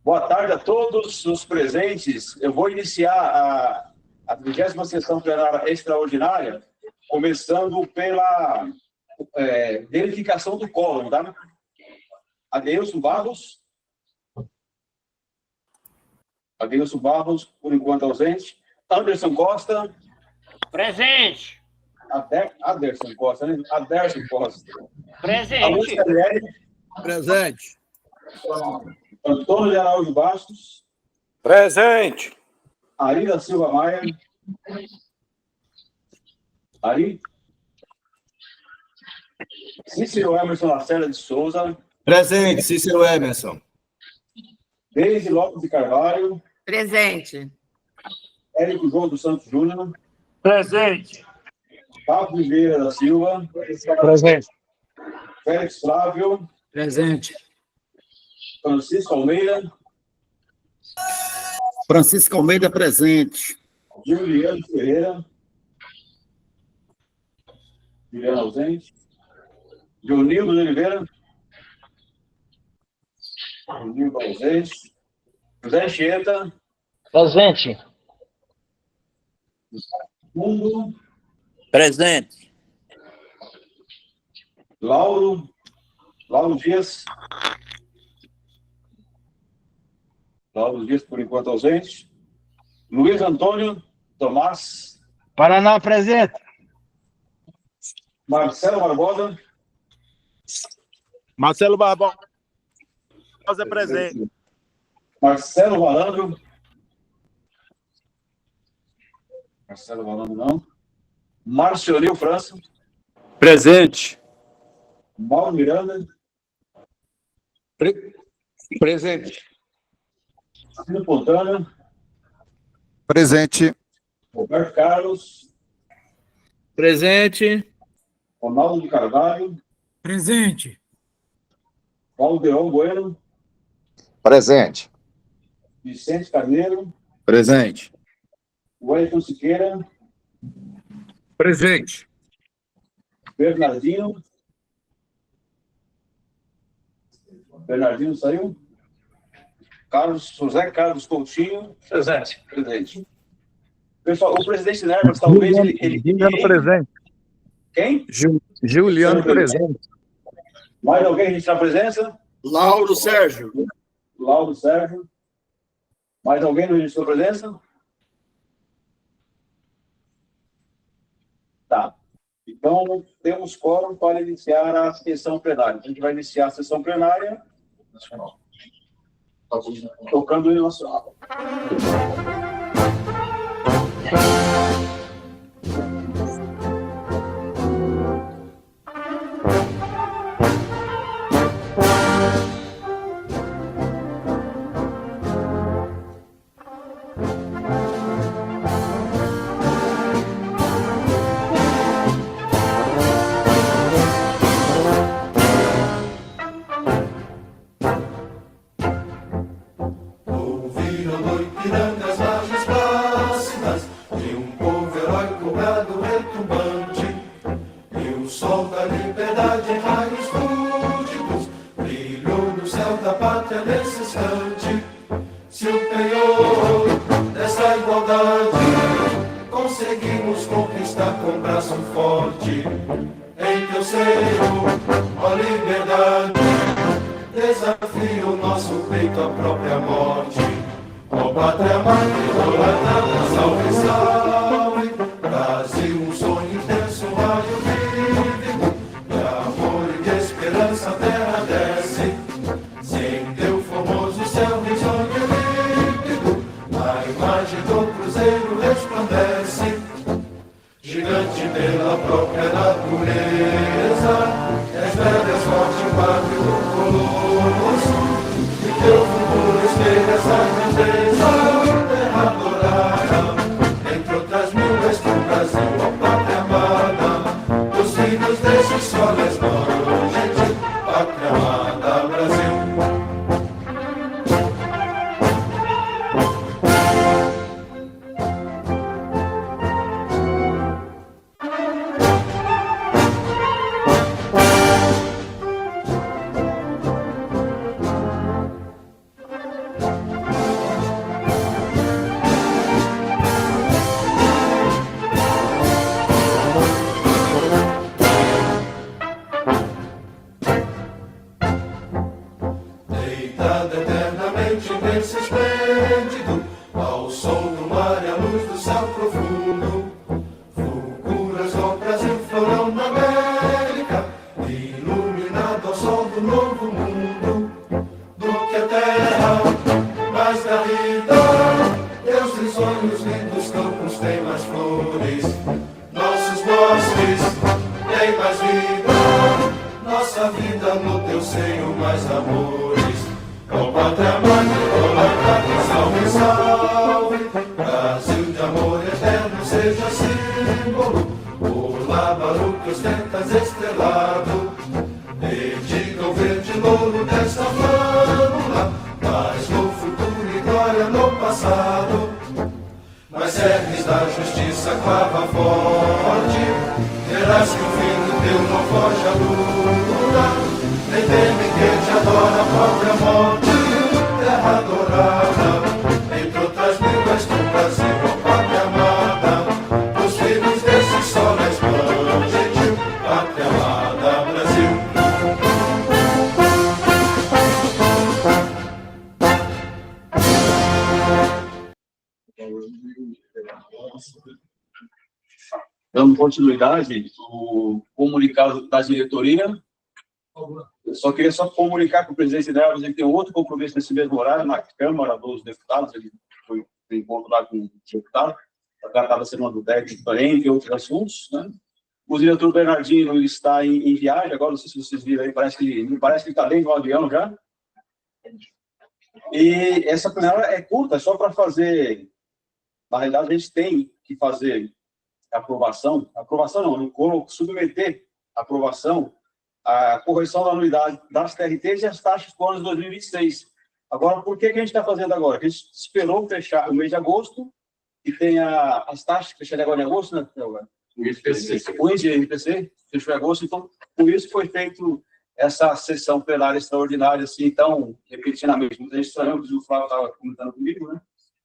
Boa tarde a todos os presentes. Eu vou iniciar a 30ª sessão plenária extraordinária, começando pela verificação do quórum, tá? Adeilson Barros. Adeilson Barros, por enquanto ausente. Anderson Costa. Presente. Aderson Costa, né? Aderson Costa. Presente. Presente. Antônio de Araújo Bastos. Presente. Ari da Silva Maia. Ari. Cícero Emerson Lacerda de Souza. Presente, Cícero Emerson. Deise Lopes de Carvalho. Presente. Érico João dos Santos Júnior. Presente. Pablo Vieira da Silva. Presente. Félix Flávio. Presente. Francisco Almeida. Francisco Almeida, presente. Juliano Ferreira. Juliano ausente. Jonildo de Oliveira. Jonildo ausente. José Anchieta. Presente. Mundo. Presente. Lauro Dias. Lauro Dias, por enquanto, ausente. Luiz Antônio Tomás. Paraná, presente. Marcelo Barbosa. Marcelo Barbosa, presente. Marcelo Valandro. Marcelo Valandro, não. Marcionil França. Presente. Mauro Miranda. Presente. Ciro Fontana. Presente. Roberto Carlos. Presente. Ronaldo de Carvalho. Presente. Valdeirão Bueno. Presente. Vicente Carneiro. Presente. Wellington Siqueira. Presente. Bernardino. Bernardino saiu. José Carlos Coutinho. Presente. Presente. Pessoal, o presidente Nervas, talvez ele... Juliano presente. Quem? Juliano presente. Mais alguém registrar a presença? Lauro Sérgio. Lauro Sérgio. Mais alguém não registrou a presença? Tá. Então, temos quórum para iniciar a sessão plenária. A gente vai iniciar a sessão plenária tocando o hino nacional. corrente imensa esplêndido, ao som do mar e à luz do céu profundo. Fulguras ao Brasil, florão na América, iluminado ao sol do novo mundo. Do que a terra mais garrida, Deus tem sonhos lindos, campos tem mais flores, nossos bosques têm mais vida, nossa vida no teu seio mais amores. Ó pátria mãe, olá, salve, salve, Brasil de amor eterno seja símbolo, olá, barulho que ostentas estrelado, dedica o verde louro desta flâmula, mas no futuro e glória no passado. Mas serves da justiça clava forte, verás que o fim do teu não foge à luta, nem teme que te adora a própria morte, terra adorada, entre outras mil és tu Brasil, ó pátria amada, os filhos desse sol resplandente, pátria amada Brasil. Dando continuidade, o comunicado da diretoria. Eu só queria comunicar com o presidente dela, ele tem outro compromisso nesse mesmo horário, na Câmara dos Deputados, ele foi encontro lá com o deputado, para tratar da semana do técnico, entre outros assuntos, né? O diretor Bernardino está em viagem, agora não sei se vocês viram aí, parece que está dentro do avião já. E essa plenária é curta, é só para fazer. Na realidade, a gente tem que fazer aprovação não, submeter a aprovação a correção da anuidade das TRTs e as taxas do ano de 2026. Agora, por que a gente está fazendo agora? A gente esperou fechar o mês de agosto e tem as taxas que fecharam agora em agosto, né? O INPC fechou em agosto, então, por isso foi feito essa sessão plenária extraordinária, assim, então, repetidamente, muita gente estranhou, o Flávio estava comentando comigo, né?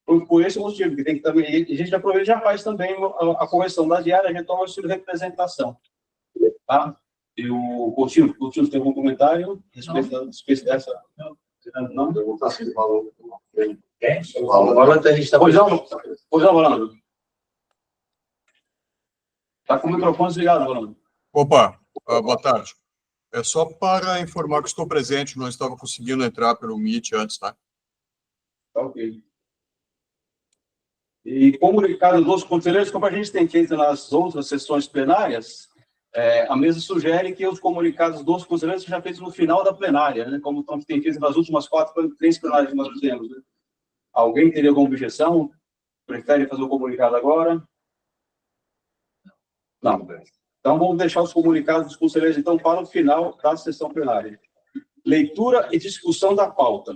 Por esse motivo, que tem que também, a gente aproveita e já faz também a correção da diária, a gente toma o estilo de representação. Tá? E o Coutinho tem algum comentário a respeito dessa? Não? Eu vou passar o valor. Pois não, Rolando. Está com o microfone desligado, Rolando. Opa, boa tarde. É só para informar que estou presente, não estava conseguindo entrar pelo Meet antes, tá? Tá ok. E comunicado dos conselheiros, como a gente tem feito nas outras sessões plenárias, a mesa sugere que os comunicados dos conselheiros sejam feitos no final da plenária, né? Como tem feito nas últimas 3 plenárias que nós fizemos. Né? Alguém teria alguma objeção? Prefere fazer o comunicado agora? Não. Então, vamos deixar os comunicados dos conselheiros, então, para o final da sessão plenária. Leitura e discussão da pauta.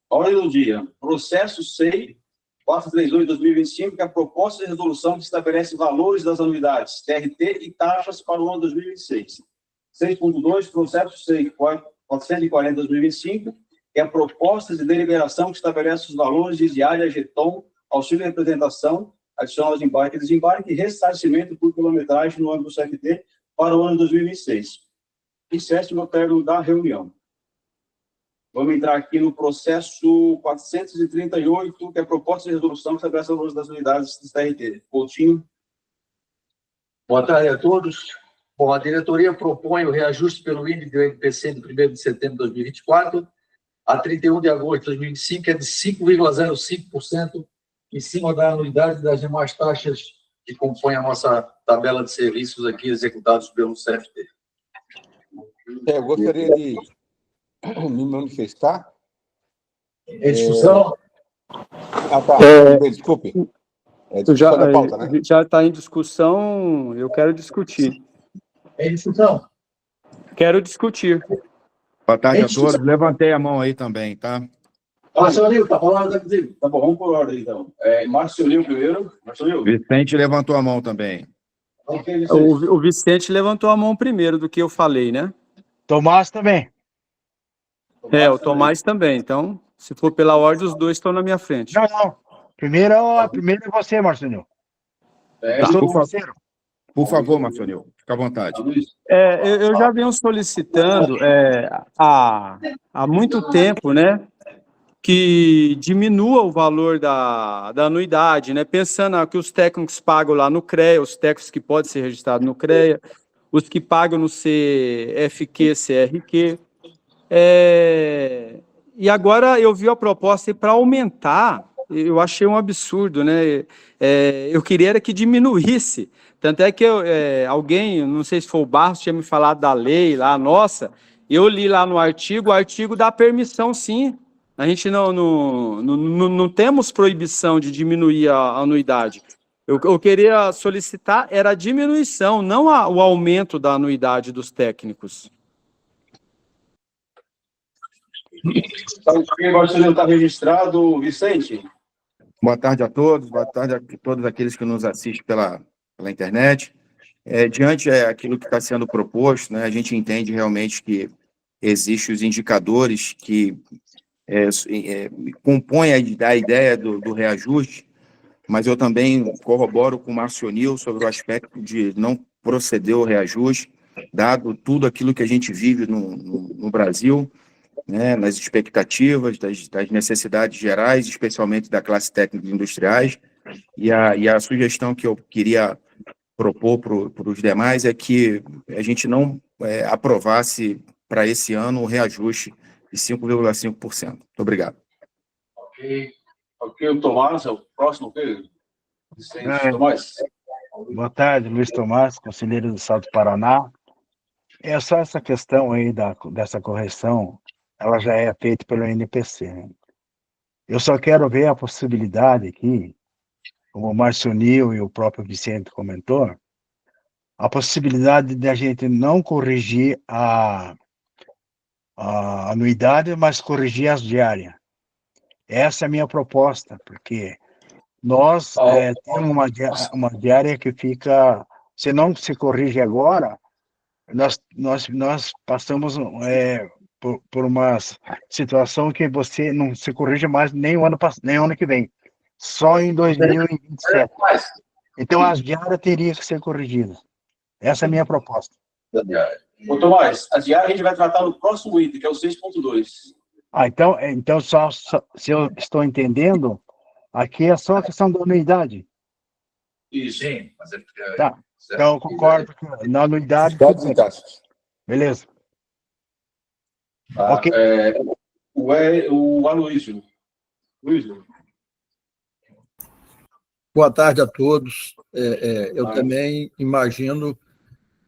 Ordem do dia. Processo SEI 431 de 2025, que é a proposta de resolução que estabelece valores das anuidades, TRT e taxas para o ano 2026. 6.2, processo SEI 440 de 2025, que é a proposta de deliberação que estabelece os valores de diária, jeton, auxílio de representação, adicional de embarque e desembarque e ressarcimento por quilometragem no âmbito do CFT para o ano 2026. E 7º término da reunião. Vamos entrar aqui no processo 438, que é a proposta de resolução que estabelece os valores das unidades do TRT. Coutinho. Boa tarde a todos. Bom, a diretoria propõe o reajuste pelo índice do INPC de 1º de setembro de 2024 a 31 de agosto de 2025, é de 5,05%, em cima da anuidade das demais taxas que compõem a nossa tabela de serviços aqui executados pelo CFT. Eu gostaria de me manifestar. Em discussão? Tá. Desculpe. Discussão da pauta, né? Já está em discussão, eu quero discutir. Em discussão? Quero discutir. Boa tarde a todos. Levantei a mão aí também, tá? Marcelinho, está falando comigo? Tá bom, vamos por ordem, então. Marcelinho primeiro. Marcelinho. Vicente levantou a mão também. Okay, o Vicente levantou a mão primeiro do que eu falei, né? Tomás também. O Tomás também. Então, se for pela ordem, os dois estão na minha frente. Não. Primeiro é você, Marcelinho. Por favor, Marcelinho, fica à vontade. Eu já venho solicitando há muito tempo, né? que diminua o valor da anuidade, né? Pensando que os técnicos pagam lá no CREA, os técnicos que podem ser registrados no CREA, os que pagam no CFQ, CRQ. E agora eu vi a proposta para aumentar, eu achei um absurdo, né? Eu queria era que diminuísse. Tanto é que alguém, não sei se foi o Barros, tinha me falado da lei lá, nossa, eu li lá no artigo, o artigo dá permissão, sim. A gente não temos proibição de diminuir a anuidade. Eu queria solicitar era a diminuição, não o aumento da anuidade dos técnicos. Está registrado, Vicente. Boa tarde a todos, boa tarde a todos aqueles que nos assistem pela internet. Diante daquilo que está sendo proposto, né, a gente entende realmente que existem os indicadores que compõem a ideia do reajuste, mas eu também corroboro com o Marcionil sobre o aspecto de não proceder ao reajuste, dado tudo aquilo que a gente vive no Brasil, né, nas expectativas, das necessidades gerais, especialmente da classe técnica e industriais, e a sugestão que eu queria propor para os demais é que a gente não aprovasse para esse ano o reajuste de 5,5%. Muito obrigado. Ok, o Tomás, é o próximo, Vicente Tomás. Boa tarde, Luiz Tomás, conselheiro do Estado do Paraná. É só essa questão aí dessa correção, ela já é feita pelo NPC, né? Eu só quero ver a possibilidade aqui, como o Marcionil e o próprio Vicente comentou, a possibilidade de a gente não corrigir a anuidade, mas corrigir as diárias. Essa é a minha proposta, porque nós temos uma diária que fica, se não se corrige agora, nós passamos por uma situação que você não se corrige mais nem o ano que vem, só em 2027. Então, as diárias teriam que ser corrigidas. Essa é a minha proposta. Ô, Tomás, a diária a gente vai tratar no próximo item, que é o 6.2. Então se eu estou entendendo, aqui é só a questão da anuidade. Isso. Sim. Tá. Então, eu concordo que na anuidade... Beleza. Ok. O Aloysio. Luísio. Boa tarde a todos. Eu também imagino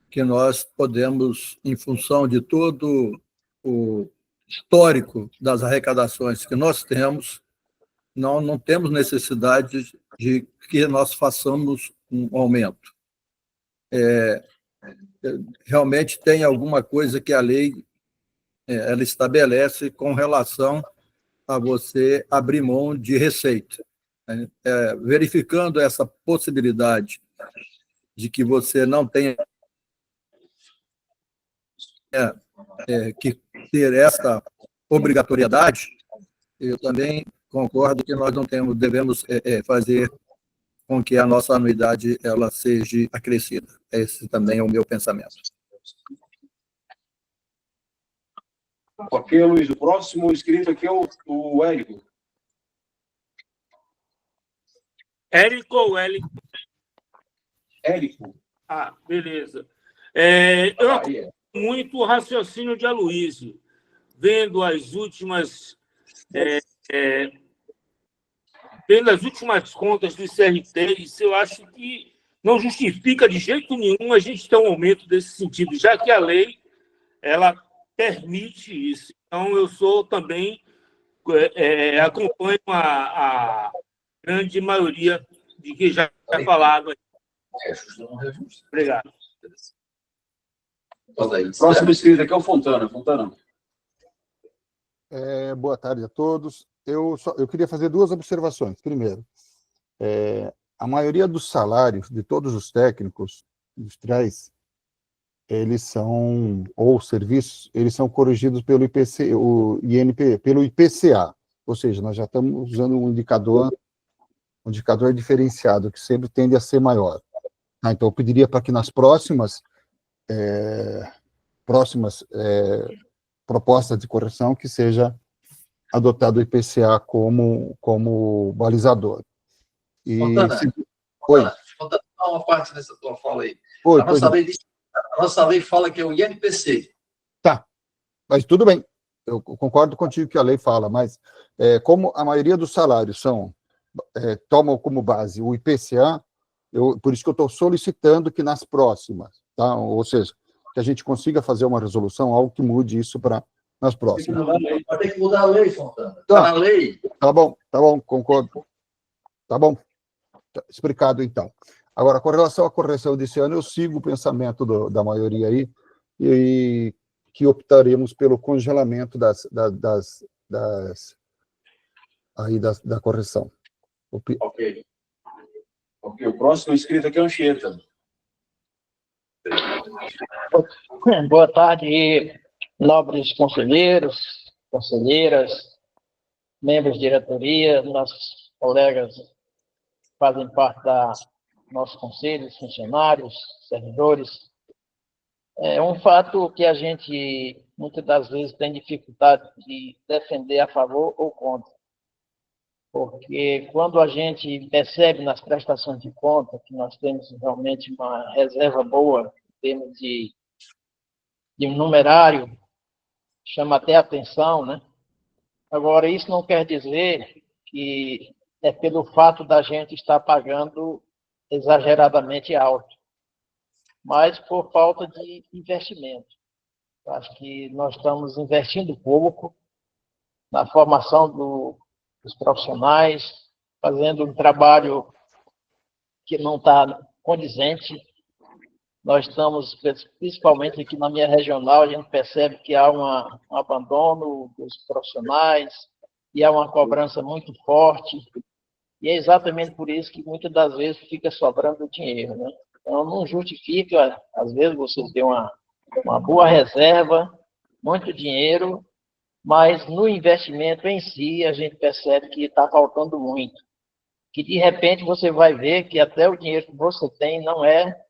que nós podemos, em função de todo o histórico das arrecadações que nós temos, não temos necessidade de que nós façamos um aumento. Realmente tem alguma coisa que a lei ela estabelece com relação a você abrir mão de receita. Verificando essa possibilidade de que você não tenha que ter essa obrigatoriedade, eu também concordo que nós não devemos fazer com que a nossa anuidade ela seja acrescida. Esse também é o meu pensamento. Ok, Luiz. O próximo inscrito aqui é o Érico. Érico ou Érico? Érico. Ah, beleza. Eu acompanho muito o raciocínio de Aloysio, vendo as últimas contas do CRT, eu acho que não justifica de jeito nenhum a gente ter um aumento desse sentido, já que a lei ela permite isso. Então, eu sou também, acompanho a grande maioria de que já está falado aqui. Obrigado. Próximo inscrito aqui é o Fontana. Fontana. Boa tarde a todos. Eu queria fazer duas observações. Primeiro, a maioria dos salários de todos os técnicos industriais, eles são, ou serviços, eles são corrigidos pelo pelo IPCA, ou seja, nós já estamos usando um indicador diferenciado, que sempre tende a ser maior. Então, eu pediria para que nas próximas propostas de correção que seja adotado o IPCA como balizador. E Fontana, Oi. Fontana, uma parte dessa tua fala aí. Oi, A nossa lei fala que é o INPC. Tá, mas tudo bem. Eu concordo contigo que a lei fala, mas como a maioria dos salários tomam como base o IPCA, por isso que eu estou solicitando que nas próximas, tá? Ou seja, que a gente consiga fazer uma resolução, algo que mude isso para nas próximas. Vai ter que mudar a lei, Fontana. Está na lei. Tá bom, concordo. Tá bom, tá explicado então. Agora, com relação à correção desse ano, eu sigo o pensamento da maioria aí, e que optaremos pelo congelamento da correção. Ok. O próximo inscrito aqui é o Anchieta. Boa tarde, nobres conselheiros, conselheiras, membros de diretoria, nossos colegas que fazem parte da nosso conselho, funcionários, servidores. É um fato que a gente, muitas das vezes, tem dificuldade de defender a favor ou contra. Porque quando a gente percebe nas prestações de conta que nós temos realmente uma reserva boa em termos de numerário, chama até atenção, né? Agora, isso não quer dizer que é pelo fato da gente estar pagando exageradamente alto, mas por falta de investimento. Eu acho que nós estamos investindo pouco na formação dos profissionais, fazendo um trabalho que não está condizente. Nós estamos, principalmente aqui na minha regional, a gente percebe que há um abandono dos profissionais e há uma cobrança muito forte. E é exatamente por isso que muitas das vezes fica sobrando dinheiro, né? Então, não justifica, às vezes, você ter uma boa reserva, muito dinheiro, mas no investimento em si, a gente percebe que está faltando muito. Que, de repente, você vai ver que até o dinheiro que você tem não é,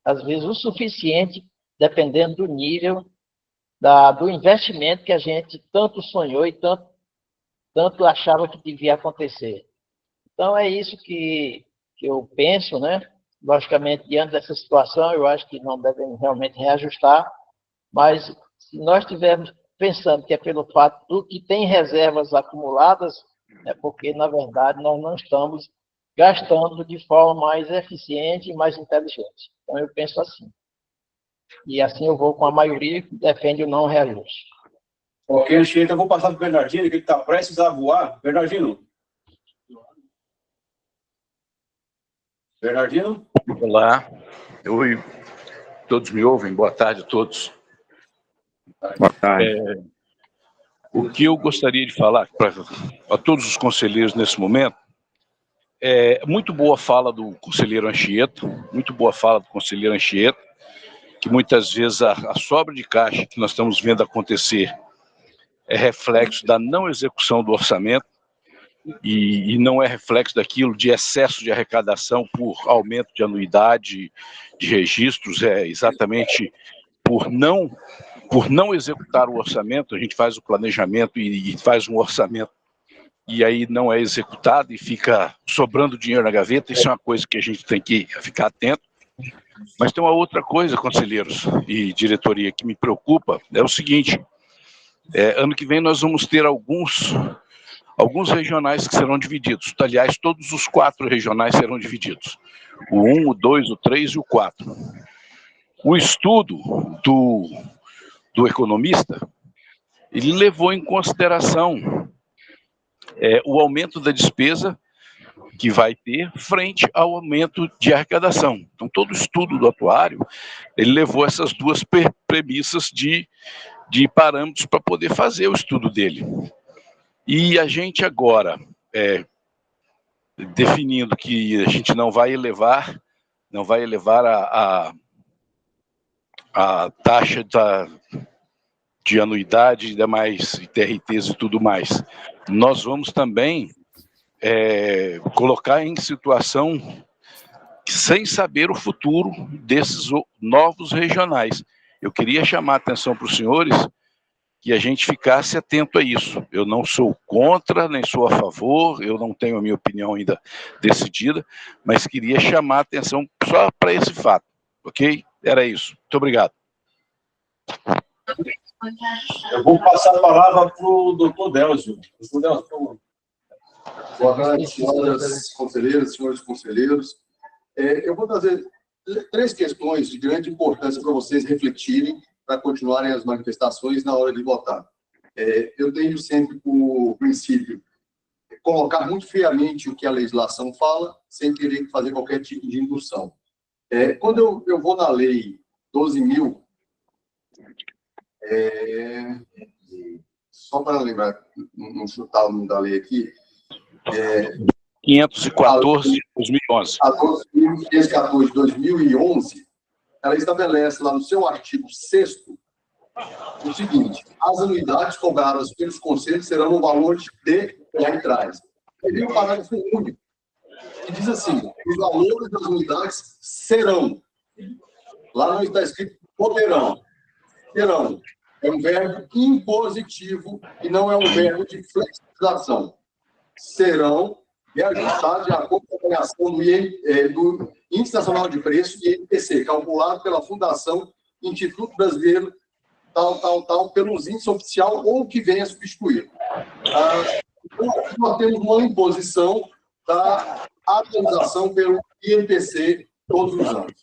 às vezes, o suficiente, dependendo do nível do investimento que a gente tanto sonhou e tanto achava que devia acontecer. Então, é isso que eu penso, né? Logicamente, diante dessa situação, eu acho que não devemos realmente reajustar, mas se nós estivermos pensando que é pelo fato do que tem reservas acumuladas, é porque, na verdade, nós não estamos gastando de forma mais eficiente e mais inteligente. Então, eu penso assim. E assim eu vou com a maioria que defende o não reajuste. Ok, Anchieta, eu vou passar para o Bernardino, que ele está prestes a voar. Bernardino? Bernardino? Olá. Oi. Todos me ouvem? Boa tarde a todos. Boa tarde. O que eu gostaria de falar a todos os conselheiros nesse momento é muito boa fala do conselheiro Anchieta, que muitas vezes a sobra de caixa que nós estamos vendo acontecer é reflexo da não execução do orçamento e não é reflexo daquilo de excesso de arrecadação por aumento de anuidade de registros, é exatamente por não executar o orçamento. A gente faz o planejamento e faz um orçamento e aí não é executado e fica sobrando dinheiro na gaveta. Isso é uma coisa que a gente tem que ficar atento. Mas tem uma outra coisa, conselheiros e diretoria, que me preocupa, é o seguinte: ano que vem nós vamos ter alguns regionais que serão divididos. Aliás, todos os 4 regionais serão divididos. O 1, o 2, o 3 e o 4. O estudo do economista, ele levou em consideração o aumento da despesa que vai ter frente ao aumento de arrecadação. Então, todo o estudo do atuário, ele levou essas duas premissas de parâmetros para poder fazer o estudo dele. E a gente agora, definindo que a gente não vai elevar a taxa de anuidade, demais TRTs e tudo mais, nós vamos também colocar em situação sem saber o futuro desses novos regionais. Eu queria chamar a atenção para os senhores que a gente ficasse atento a isso. Eu não sou contra, nem sou a favor, eu não tenho a minha opinião ainda decidida, mas queria chamar a atenção só para esse fato, ok? Era isso. Muito obrigado. Eu vou passar a palavra para o doutor Délcio. Doutor Délcio, por favor. Boa tarde, senhoras conselheiras, senhores conselheiros. Eu vou trazer 3 questões de grande importância para vocês refletirem, para continuarem as manifestações na hora de votar. Eu tenho sempre por princípio colocar muito friamente o que a legislação fala, sem querer fazer qualquer tipo de indução. Quando eu vou na lei 12.000, só para lembrar, não chutar o nome da lei aqui, 514 de 2011. A 12.514 de 2011, ela estabelece lá no seu artigo 6º o seguinte: as anuidades cobradas pelos conselhos serão no valor de lá atrás. E vem um parágrafo único, que diz assim: os valores das anuidades serão. Lá não está escrito poderão. Serão. É um verbo impositivo e não é um verbo de flexibilização. Serão reajustados de acordo com a variação do Índice Nacional de Preços, INPC, calculado pela Fundação Instituto Brasileiro, tal, pelos índices oficial ou que venha a substituir. Então, nós temos uma imposição da atualização pelo INPC todos os anos.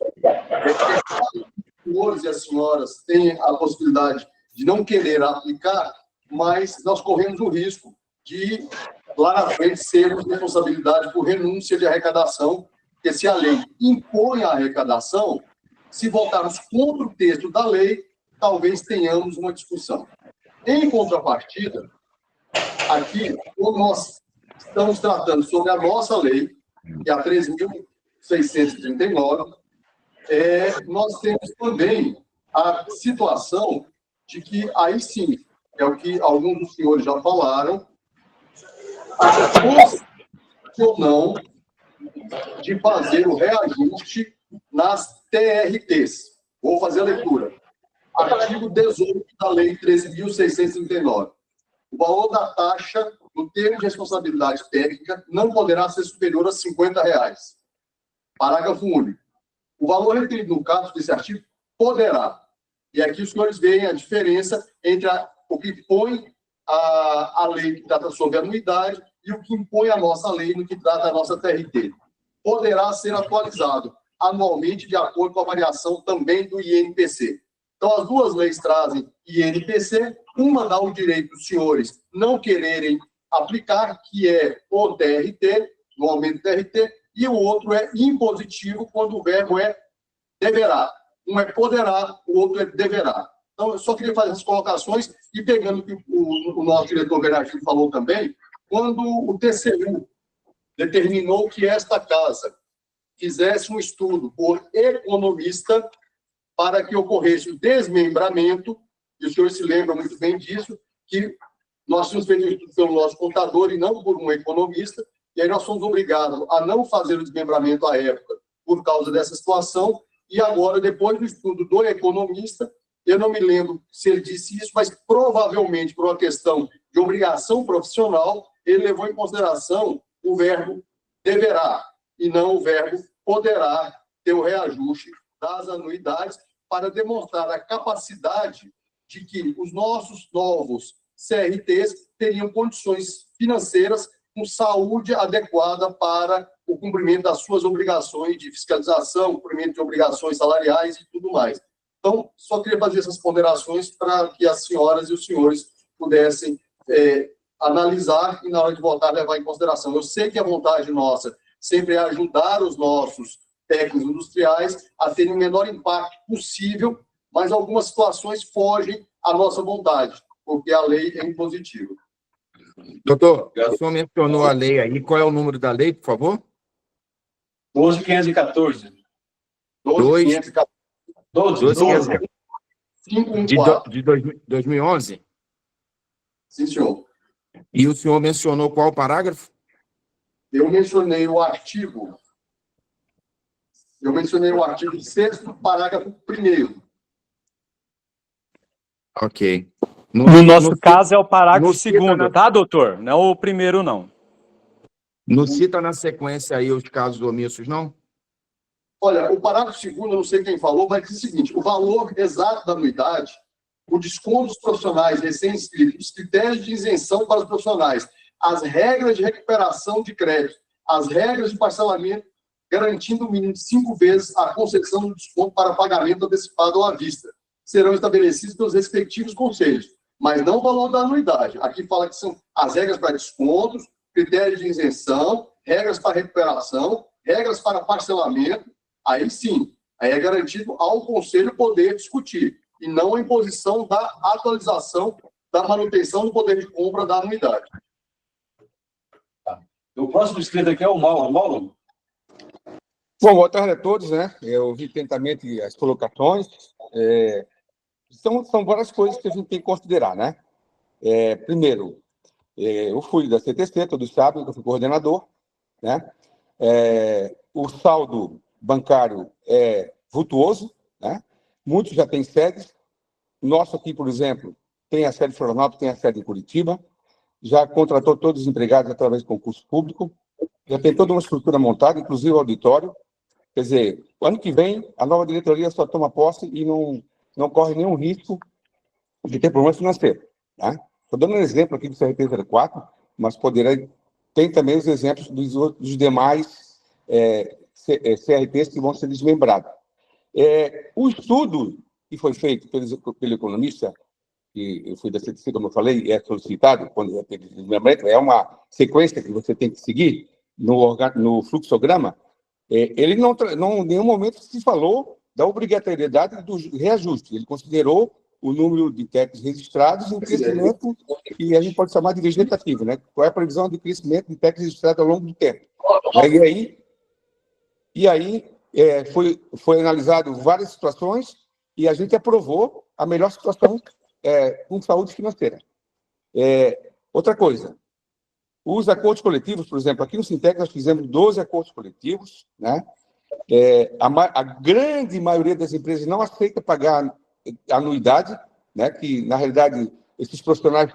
Os senhores e as senhoras têm a possibilidade de não querer aplicar, mas nós corremos o risco de, lá na frente, sermos responsabilidade por renúncia de arrecadação, porque se a lei impõe a arrecadação, se votarmos contra o texto da lei, talvez tenhamos uma discussão. Em contrapartida, aqui, quando nós estamos tratando sobre a nossa lei, que é a 13.639, nós temos também a situação de que, aí sim, é o que alguns dos senhores já falaram, a possibilidade ou não de fazer o reajuste nas TRTs. Vou fazer a leitura. Artigo 18 da Lei 13.639. O valor da taxa no termo de responsabilidade técnica não poderá ser superior a R$ 50. Parágrafo único. O valor referido no caso desse artigo poderá. E aqui os senhores veem a diferença entre o que põe a lei que trata sobre anuidade e o que impõe a nossa lei no que trata a nossa TRT. Poderá ser atualizado anualmente de acordo com a variação também do INPC. Então, as duas leis trazem INPC, uma dá o direito dos senhores não quererem aplicar, que é o TRT, no aumento do TRT, e o outro é impositivo, quando o verbo é deverá. Um é poderá, o outro é deverá. Então, eu só queria fazer essas colocações e pegando o que o nosso diretor Bernardino falou também, quando o TCU determinou que esta casa fizesse um estudo por economista para que ocorresse o desmembramento, e os senhores se lembram muito bem disso, que nós tínhamos feito um estudo pelo nosso contador e não por um economista, e aí nós fomos obrigados a não fazer o desmembramento à época por causa dessa situação, e agora, depois do estudo do economista, eu não me lembro se ele disse isso, mas provavelmente por uma questão de obrigação profissional, ele levou em consideração o verbo deverá, e não o verbo poderá ter o reajuste das anuidades, para demonstrar a capacidade de que os nossos novos CRTs teriam condições financeiras com saúde adequada para o cumprimento das suas obrigações de fiscalização, cumprimento de obrigações salariais e tudo mais. Então, só queria fazer essas ponderações para que as senhoras e os senhores pudessem analisar e, na hora de votar, levar em consideração. Eu sei que a vontade nossa sempre é ajudar os nossos técnicos industriais a terem o menor impacto possível, mas algumas situações fogem à nossa vontade, porque a lei é impositiva. Doutor, o senhor mencionou a lei aí. Qual é o número da lei, por favor? 12.514. 12.514. De 2011? Sim, senhor. E o senhor mencionou qual parágrafo? Eu mencionei o artigo 6º, parágrafo 1º. Ok. No nosso caso é o parágrafo segundo, tá, doutor? Não é o primeiro, não. Não cita na sequência aí os casos omissos, não? Olha, o parágrafo segundo, eu não sei quem falou, mas diz o seguinte: o valor exato da anuidade, o desconto dos profissionais recém-inscritos, os critérios de isenção para os profissionais, as regras de recuperação de crédito, as regras de parcelamento, garantindo o mínimo de 5 vezes a concessão do desconto para pagamento antecipado ou à vista, serão estabelecidos pelos respectivos conselhos, mas não o valor da anuidade. Aqui fala que são as regras para descontos, critérios de isenção, regras para recuperação, regras para parcelamento. Aí sim, aí é garantido ao conselho poder discutir, e não a imposição da atualização da manutenção do poder de compra da anuidade. O próximo inscrito aqui é o Mauro. Mauro? Bom, boa tarde a todos, né? Eu ouvi atentamente as colocações. São várias coisas que a gente tem que considerar, né? Primeiro, eu fui da CTC, todos sabem que eu fui coordenador, né? O saldo bancário é vultuoso, né? Muitos já têm sedes. Nosso aqui, por exemplo, tem a sede em Florianópolis, tem a sede em Curitiba, já contratou todos os empregados através de concurso público, já tem toda uma estrutura montada, inclusive o auditório. Quer dizer, o ano que vem, a nova diretoria só toma posse e não corre nenhum risco de ter problema financeiro. Né? Estou dando um exemplo aqui do CRT 04, mas tem também os exemplos dos demais CRTs que vão ser desmembrados. O estudo que foi feito pelo economista, que eu fui da CTC, como eu falei, é solicitado quando é pedido de desmembramento, é uma sequência que você tem que seguir no fluxograma. Ele em nenhum momento se falou da obrigatoriedade do reajuste. Ele considerou o número de TECs registrados e o crescimento que a gente pode chamar de vegetativo, né? Qual é a previsão de crescimento de TECs registrados ao longo do tempo. E aí foi analisado várias situações e a gente aprovou a melhor situação com saúde financeira. Outra coisa, os acordos coletivos, por exemplo, aqui no Sintec nós fizemos 12 acordos coletivos, né? A grande maioria das empresas não aceita pagar anuidade, né? Que, na realidade, esses profissionais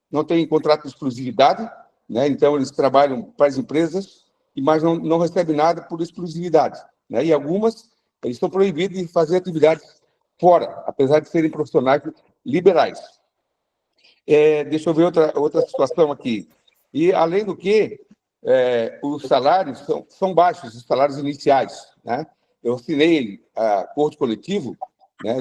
não têm contrato de exclusividade, né? Então, eles trabalham para as empresas, mas não recebem nada por exclusividade, né? E algumas, eles estão proibidos de fazer atividades fora, apesar de serem profissionais liberais. Deixa eu ver outra situação aqui. E, além do que, os salários são baixos, os salários iniciais, né? Eu assinei acordo coletivo, né,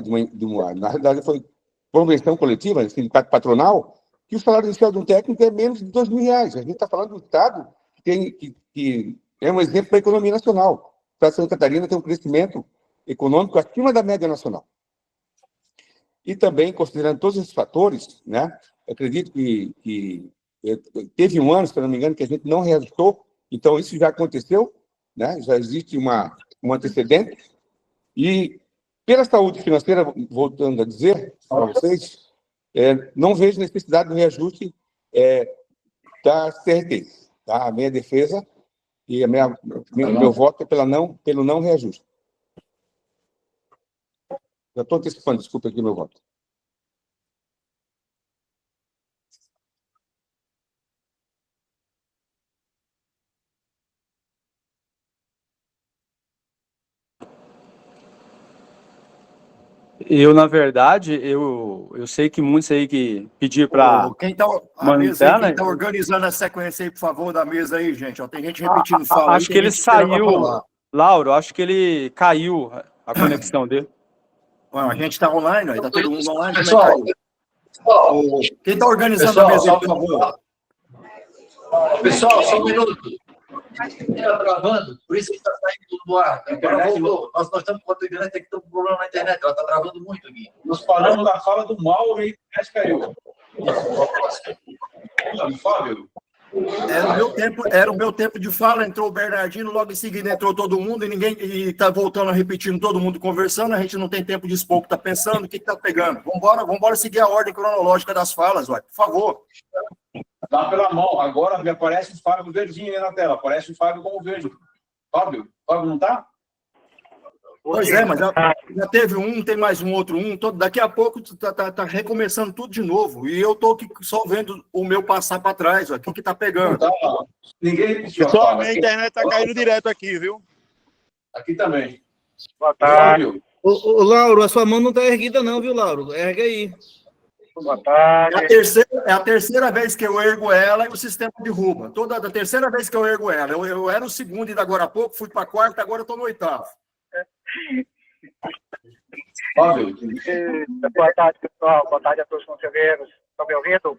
na realidade foi convenção coletiva, sindicato patronal, que o salário inicial de um técnico é menos de R$2.000. A gente está falando do Estado que é um exemplo para a economia nacional. Para Santa Catarina tem um crescimento econômico acima da média nacional. E também, considerando todos esses fatores, né, acredito que teve um ano, se não me engano, que a gente não reajustou, então isso já aconteceu, né, já existe um antecedente, e pela saúde financeira, voltando a dizer para vocês, não vejo necessidade do reajuste da CRT. Tá? A minha defesa e meu voto é pelo não reajuste. Já estou antecipando, desculpa aqui meu voto. Na verdade, eu sei que muitos aí que pediram para... Quem está organizando a sequência aí, por favor, da mesa aí, gente. Ó, tem gente repetindo fala. Acho que ele saiu, Lauro, acho que ele caiu a conexão dele. Bom, a gente está online, está todo mundo online. Pessoal, quem está organizando a mesa aí, por favor? Pessoal, só um minuto. Está travando, por isso que está saindo tudo do ar. Agora voltou. Nós estamos com a internet, tem que ter um problema na internet, ela está travando muito aqui. Nós paramos na fala do Mauro e a internet caiu. Fábio? Era o meu tempo de fala, entrou o Bernardino, logo em seguida entrou todo mundo e está voltando a repetindo, todo mundo conversando, a gente não tem tempo de expor o que está pensando, o que está pegando. Vamos seguir a ordem cronológica das falas, por favor. Dá pela mão. Agora me aparece o Fábio verdinho aí na tela. Aparece o Fábio como verde. Fábio não está? Pois é, mas já teve um, tem mais um outro daqui a pouco tá recomeçando tudo de novo. E eu tô aqui só vendo o meu passar para trás, ó, aqui que tá pegando. Ninguém Só a minha internet tá caindo direto aqui, viu? Aqui também. Boa tarde. Ô, Lauro, a sua mão não tá erguida não, viu, Lauro? Ergue aí. Boa tarde. É a terceira vez que eu ergo ela e o sistema derruba. A terceira vez que eu ergo ela. Eu era o segundo ainda agora há pouco, fui para a quarta, agora eu tô no oitavo. Boa tarde, pessoal. Boa tarde a todos os conselheiros. Estão me ouvindo?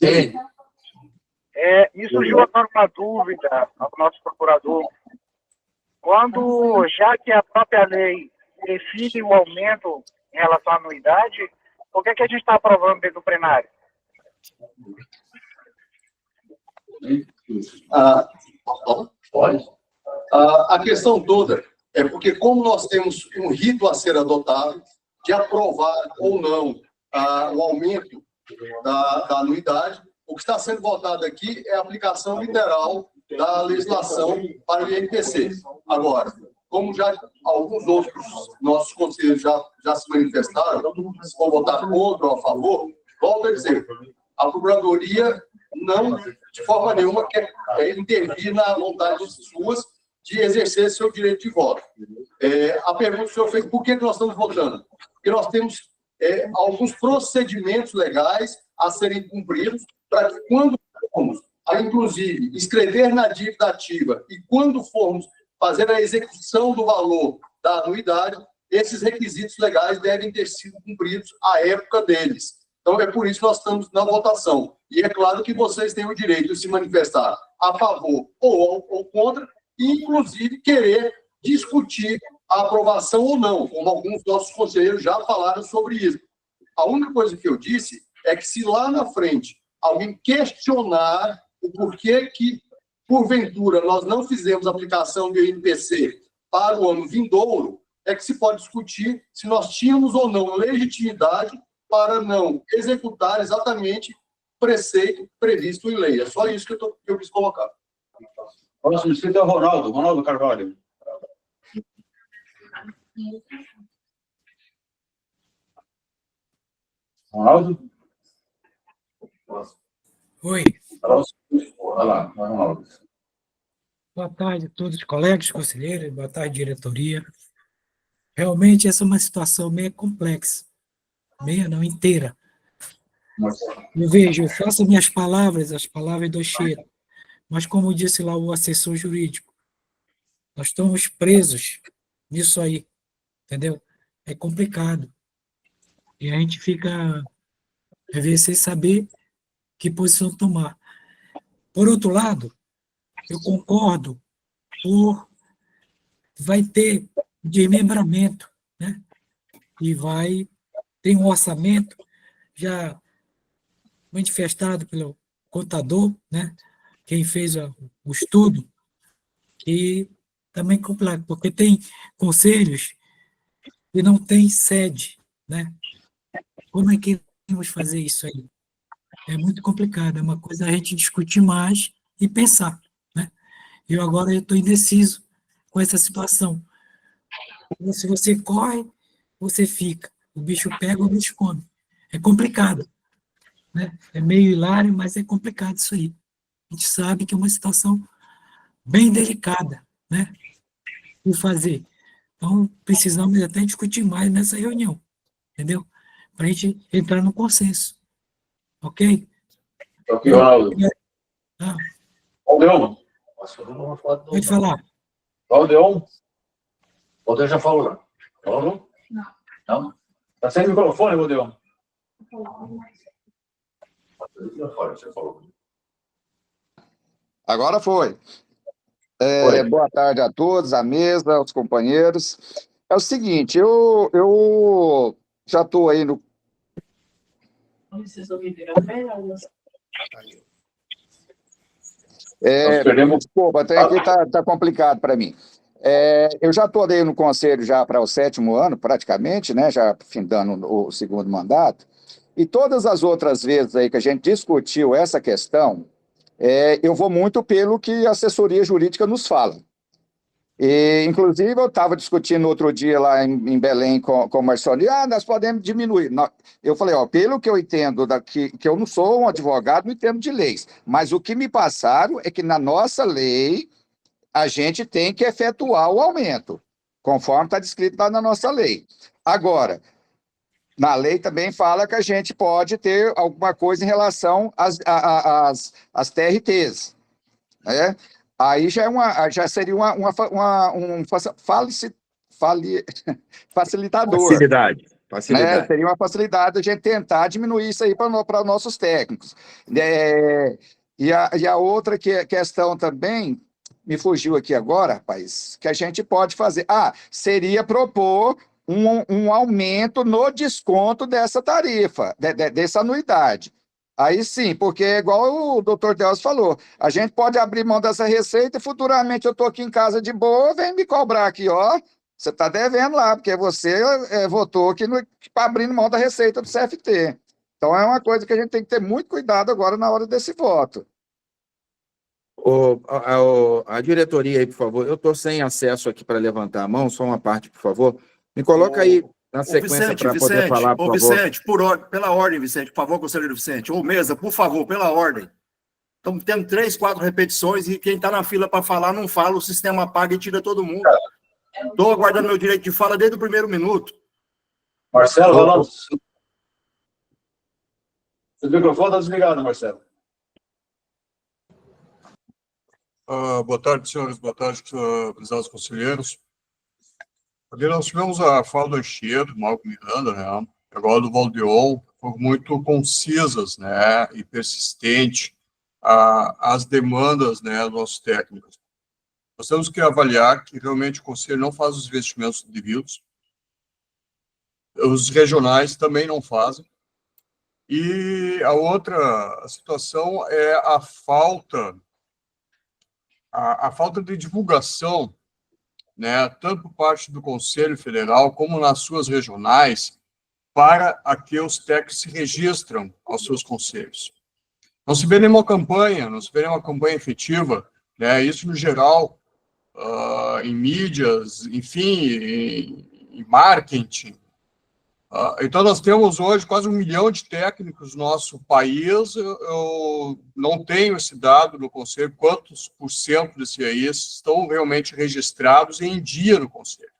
Sim. Me surgiu agora uma dúvida ao nosso procurador. Quando, já que a própria lei define o aumento em relação à anuidade, por que a gente está aprovando dentro do plenário? Pode. A questão toda é porque, como nós temos um rito a ser adotado de aprovar ou não o aumento da anuidade, o que está sendo votado aqui é a aplicação literal da legislação para o INPC. Agora, como já alguns outros nossos conselheiros já se manifestaram, se vão votar contra ou a favor, volto a dizer, a Procuradoria não, de forma nenhuma, quer intervir na vontade suas de exercer seu direito de voto. A pergunta que o senhor fez, por que nós estamos votando? Porque nós temos alguns procedimentos legais a serem cumpridos para que, quando formos, inclusive, escrever na dívida ativa e quando formos fazer a execução do valor da anuidade, esses requisitos legais devem ter sido cumpridos à época deles. Então, é por isso que nós estamos na votação. E é claro que vocês têm o direito de se manifestar a favor ou contra, e, inclusive, querer discutir a aprovação ou não, como alguns nossos conselheiros já falaram sobre isso. A única coisa que eu disse é que, se lá na frente alguém questionar o porquê que, porventura, nós não fizemos aplicação do INPC para o ano vindouro, é que se pode discutir se nós tínhamos ou não legitimidade para não executar exatamente o preceito previsto em lei. É só isso que eu quis colocar. Próximo inscrito é o Ronaldo Carvalho. Ronaldo? Oi. Olha lá, Ronaldo. Boa tarde a todos os colegas, conselheiros, boa tarde, diretoria. Realmente, essa é uma situação meio complexa, meia não, inteira. Eu vejo, eu faço minhas palavras, as palavras do Cheiro, mas como disse lá o assessor jurídico, nós estamos presos nisso aí, entendeu? É complicado. E a gente fica, às vezes, sem saber que posição tomar. Por outro lado, eu concordo vai ter desmembramento, né? E tem um orçamento já manifestado pelo contador, né? Quem fez o estudo, e também complicado, porque tem conselhos que não tem sede, né? Como é que vamos fazer isso aí? É muito complicado, é uma coisa a gente discutir mais e pensar, né? Eu agora estou indeciso com essa situação. Se você corre, você fica. O bicho pega, o bicho come. É complicado, né? É meio hilário, mas é complicado isso aí. A gente sabe que é uma situação bem delicada, né? O fazer. Então, precisamos até discutir mais nessa reunião, entendeu? Para a gente entrar no consenso. Ok? Ok, Ronaldo. Valdeon. Pode falar. Valdeon. Valdeon já falou, não? Falou? Não? Está sem microfone, Valdeon. Agora foi. Boa tarde a todos, à mesa, aos companheiros. É o seguinte, eu já estou aí no... Desculpa, até aqui está complicado para mim. Eu já estou aí no conselho já para o 7º ano, praticamente, né, já findando o 2º mandato, e todas as outras vezes aí que a gente discutiu essa questão, eu vou muito pelo que a assessoria jurídica nos fala. E, inclusive, eu estava discutindo outro dia lá em Belém com o Marcionil, nós podemos diminuir. Eu falei, pelo que eu entendo, que eu não sou um advogado, não entendo de leis, mas o que me passaram é que na nossa lei a gente tem que efetuar o aumento, conforme está descrito lá na nossa lei. Agora, na lei também fala que a gente pode ter alguma coisa em relação às TRTs, né? Aí já seria um facilitador. Facilidade. Né? Seria uma facilidade a gente tentar diminuir isso aí para nossos técnicos. E a outra questão também, me fugiu aqui agora, rapaz, que a gente pode fazer. Seria propor um aumento no desconto dessa tarifa, dessa anuidade. Aí sim, porque é igual o doutor Delcio falou, a gente pode abrir mão dessa receita e futuramente eu estou aqui em casa de boa, vem me cobrar aqui, você está devendo lá, porque você votou aqui para abrir mão da receita do CFT. Então é uma coisa que a gente tem que ter muito cuidado agora na hora desse voto. A diretoria aí, por favor, eu estou sem acesso aqui para levantar a mão, só uma parte, por favor. Me coloca aí na sequência para poder falar, por favor. Vicente, pela ordem, Vicente, por favor, conselheiro Vicente. Mesa, por favor, pela ordem. Estamos tendo 3, 4 repetições e quem está na fila para falar não fala, o sistema apaga e tira todo mundo. Estou aguardando meu direito de fala desde o primeiro minuto. Marcelo, vai lá. O microfone está desligado, Marcelo. Boa tarde, senhores. Boa tarde, prezados conselheiros. Ali nós tivemos a fala do Anchieta, do Marco Miranda, né? Agora do Valdeon, foram muito concisas, né? E persistente as demandas, né? Dos nossos técnicos. Nós temos que avaliar que realmente o Conselho não faz os investimentos devidos. Os regionais também não fazem. E a outra situação é a falta de divulgação, né, tanto por parte do Conselho Federal como nas suas regionais, para que os técnicos se registram aos seus conselhos. Não se vê nenhuma campanha, efetiva, né, isso no geral, em mídias, enfim, em marketing. Então, nós temos hoje quase 1 milhão de técnicos no nosso país. Eu não tenho esse dado no Conselho, quantos por cento desse aí estão realmente registrados e em dia no Conselho.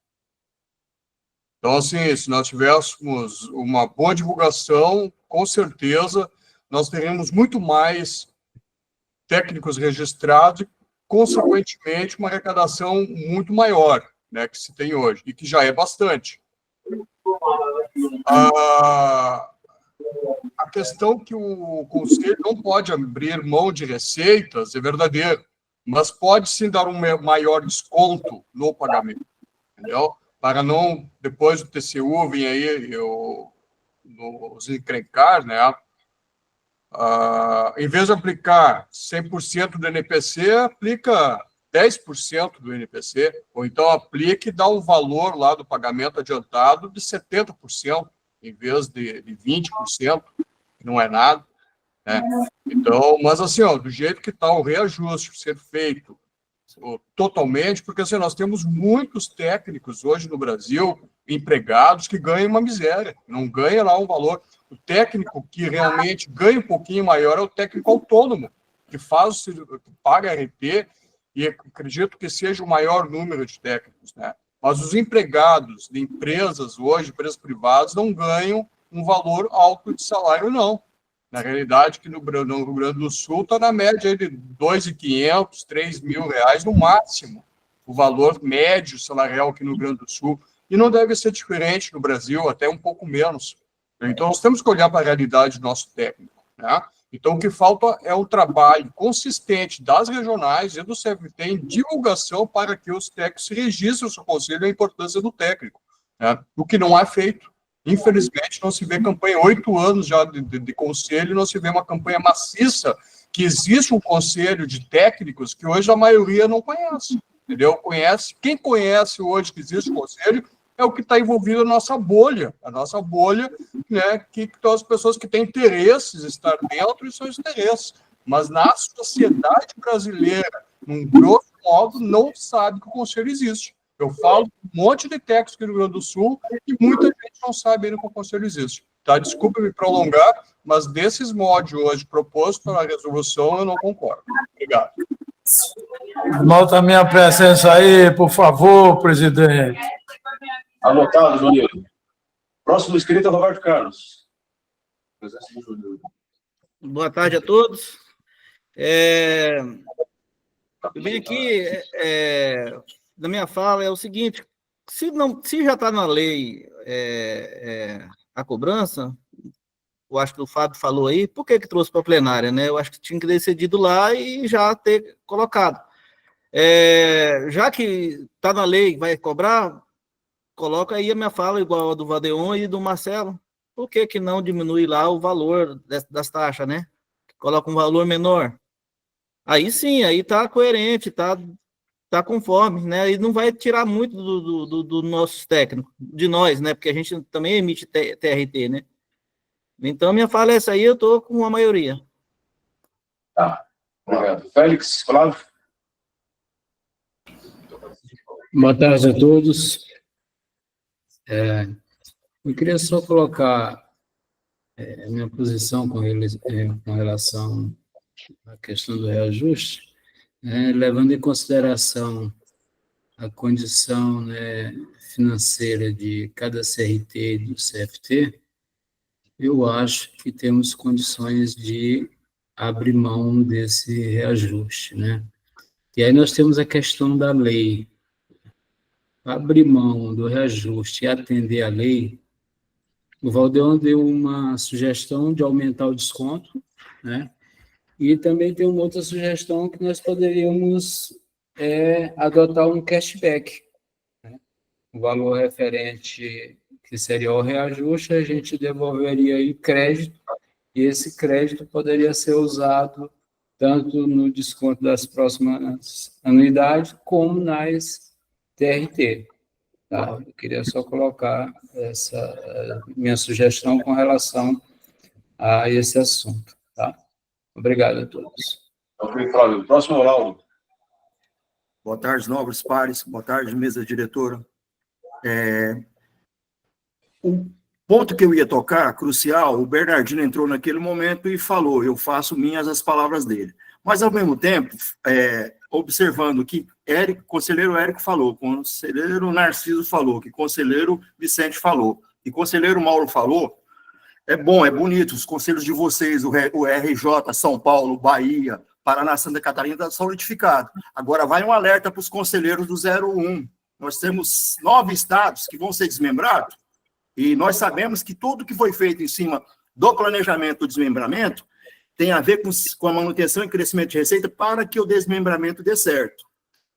Então, assim, se nós tivéssemos uma boa divulgação, com certeza nós teremos muito mais técnicos registrados e, consequentemente, uma arrecadação muito maior, né, que se tem hoje, e que já é bastante. A questão que o Conselho não pode abrir mão de receitas é verdadeira, mas pode sim dar um maior desconto no pagamento, entendeu? Para não, depois do TCU, vir aí nos encrencar, né? Em vez de aplicar 100% do NPC, aplica 10% do NPC, ou então aplica e dá um valor lá do pagamento adiantado de 70%, em vez de 20%, que não é nada, né? Então, mas assim, do jeito que está o reajuste ser feito totalmente, porque assim, nós temos muitos técnicos hoje no Brasil, empregados, que ganham uma miséria, não ganha lá um valor. O técnico que realmente ganha um pouquinho maior é o técnico autônomo, que paga RT, e acredito que seja o maior número de técnicos, né? Mas os empregados de empresas hoje, empresas privadas, não ganham um valor alto de salário, não. Na realidade, que no Rio Grande do Sul está na média de R$ 2.500, R$ 3.000 no máximo, o valor médio salarial aqui no Rio Grande do Sul. E não deve ser diferente no Brasil, até um pouco menos. Então, nós temos que olhar para a realidade do nosso técnico, né? Então, o que falta é um trabalho consistente das regionais e do CFT em divulgação para que os técnicos se registrem no seu conselho e a importância do técnico, né? O que não é feito. Infelizmente, não se vê campanha, 8 anos já de conselho, não se vê uma campanha maciça, que existe um conselho de técnicos que hoje a maioria não conhece, entendeu? Quem conhece hoje que existe um conselho é o que está envolvido na nossa bolha, né, que são as pessoas que têm interesses estar dentro e seus interesses. Mas na sociedade brasileira, num grosso modo, não sabe que o conselho existe. Eu falo um monte de técnicos aqui no Rio Grande do Sul e muita gente não sabe ainda que o conselho existe. Tá? Desculpa me prolongar, mas desses modos hoje propostos pela resolução, eu não concordo. Obrigado. Nota a minha presença aí, por favor, presidente. Anotado, Joanildo. Próximo inscrito é Roberto Carlos. Presença do Joanildo. Boa tarde a todos. Eu venho aqui, na minha fala, é o seguinte, se já está na lei a cobrança, eu acho que o Fábio falou aí, por que trouxe para a plenária, né? Eu acho que tinha que ter decidido lá e já ter colocado. Já que está na lei, vai cobrar, coloca aí a minha fala igual a do Vadeon e do Marcelo. Por que não diminui lá o valor das taxas, né? Coloca um valor menor. Aí sim, aí está coerente, está conforme, né? E não vai tirar muito do nossos técnicos, de nós, né? Porque a gente também emite TRT, né? Então, minha fala é essa aí, eu estou com a maioria. Tá, obrigado. Félix, Flávio. Boa tarde a todos. Eu queria só colocar minha posição com relação à questão do reajuste, levando em consideração a condição, né, financeira de cada CRT e do CFT, eu acho que temos condições de abrir mão desse reajuste, né? E aí nós temos a questão da lei. Abrir mão do reajuste e atender a lei, o Valdeon deu uma sugestão de aumentar o desconto, né? E também tem uma outra sugestão que nós poderíamos adotar um cashback, né? O valor referente, que seria o reajuste, a gente devolveria aí crédito, e esse crédito poderia ser usado tanto no desconto das próximas anuidades, como nas TRT. Tá? Eu queria só colocar essa minha sugestão com relação a esse assunto. Tá? Obrigado a todos. Ok, Flávio. Próximo, Lauro. Boa tarde, nobres pares. Boa tarde, mesa diretora. O ponto que eu ia tocar, crucial, o Bernardino entrou naquele momento e falou, eu faço minhas as palavras dele. Mas, ao mesmo tempo, observando que conselheiro Érico falou, conselheiro Narciso falou, que conselheiro Vicente falou, e conselheiro Mauro falou, é bom, é bonito, os conselhos de vocês, o RJ, São Paulo, Bahia, Paraná, Santa Catarina, está solidificado. Agora, vai um alerta para os conselheiros do 01. Nós temos 9 estados que vão ser desmembrados, e nós sabemos que tudo que foi feito em cima do planejamento do desmembramento tem a ver com a manutenção e crescimento de receita para que o desmembramento dê certo.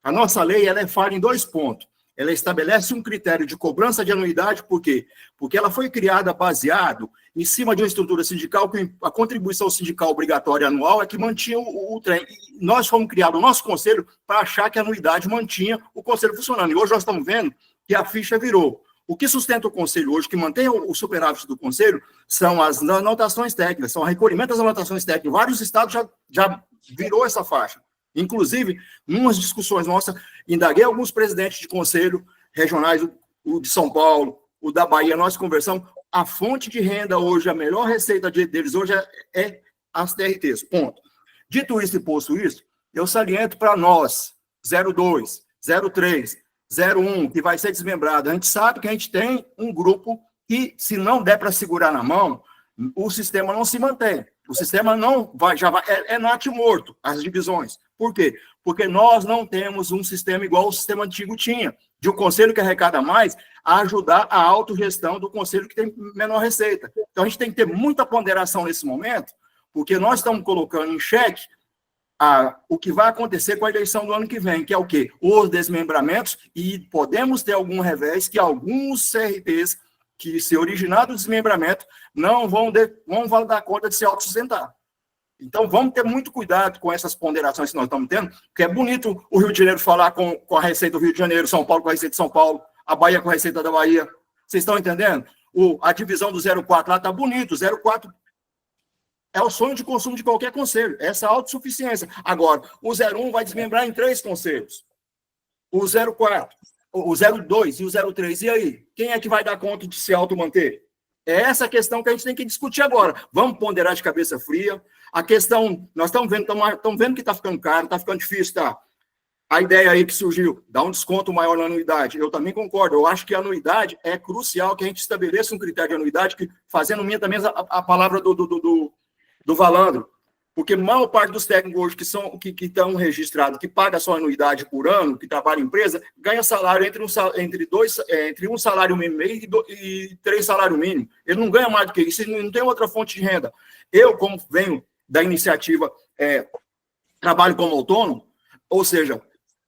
A nossa lei ela é falha em 2 pontos. Ela estabelece um critério de cobrança de anuidade, por quê? Porque ela foi criada baseado em cima de uma estrutura sindical, que a contribuição sindical obrigatória anual é que mantinha o trem. E nós fomos criados, o nosso conselho, para achar que a anuidade mantinha o conselho funcionando. E hoje nós estamos vendo que a ficha virou. O que sustenta o conselho hoje, que mantém o superávit do conselho, são as anotações técnicas, são o recolhimento das anotações técnicas. Vários estados já virou essa faixa. Inclusive, em umas discussões nossas, indaguei alguns presidentes de conselho regionais, o de São Paulo, o da Bahia, nós conversamos, a fonte de renda hoje, a melhor receita deles hoje é as TRTs, ponto. Dito isso e posto isso, eu saliento para nós, 02, 03, 01, que vai ser desmembrado. A gente sabe que a gente tem um grupo que, se não der para segurar na mão, o sistema não se mantém. O sistema não vai, é natimorto, as divisões. Por quê? Porque nós não temos um sistema igual o sistema antigo tinha, de um conselho que arrecada mais a ajudar a autogestão do conselho que tem menor receita. Então, a gente tem que ter muita ponderação nesse momento, porque nós estamos colocando em xeque o que vai acontecer com a eleição do ano que vem, que é o quê? Os desmembramentos, e podemos ter algum revés que alguns CRTs que se originar do desmembramento não vão dar conta de se autossustentar. Então, vamos ter muito cuidado com essas ponderações que nós estamos tendo, porque é bonito o Rio de Janeiro falar com a receita do Rio de Janeiro, São Paulo com a receita de São Paulo, a Bahia com a receita da Bahia. Vocês estão entendendo? A divisão do 04 lá está bonito, 04 é o sonho de consumo de qualquer conselho, essa autossuficiência. Agora, o 01 vai desmembrar em 3 conselhos. O 04, o 02 e o 03. E aí? Quem é que vai dar conta de se automanter? É essa a questão que a gente tem que discutir agora. Vamos ponderar de cabeça fria. A questão, nós estamos vendo que está ficando caro, está ficando difícil, tá? A ideia aí que surgiu, dar um desconto maior na anuidade, eu também concordo. Eu acho que a anuidade é crucial que a gente estabeleça um critério de anuidade, que, fazendo minha também a palavra do Valandro, porque a maior parte dos técnicos hoje que estão registrados, que paga só anuidade por ano, que trabalha em empresa, ganha salário entre um salário mínimo e 3 salários mínimos. Ele não ganha mais do que isso, ele não tem outra fonte de renda. Eu, como venho da iniciativa, trabalho como autônomo, ou seja,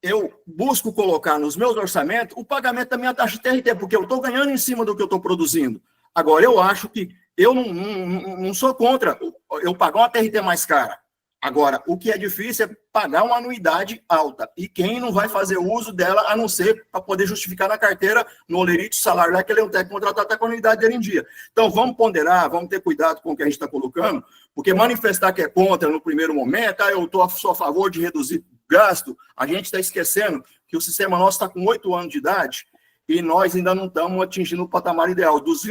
eu busco colocar nos meus orçamentos o pagamento da minha taxa de TRT, porque eu estou ganhando em cima do que eu estou produzindo. Agora, eu acho que eu não sou contra eu pagar uma TRT mais cara. Agora, o que é difícil é pagar uma anuidade alta. E quem não vai fazer uso dela, a não ser para poder justificar na carteira, no olerite, salário lá, que ele é um técnico contratado, está com a anuidade dele em dia. Então, vamos ponderar, vamos ter cuidado com o que a gente está colocando, porque manifestar que é contra no primeiro momento, eu sou a favor de reduzir gasto, a gente está esquecendo que o sistema nosso está com 8 anos de idade e nós ainda não estamos atingindo o patamar ideal. Das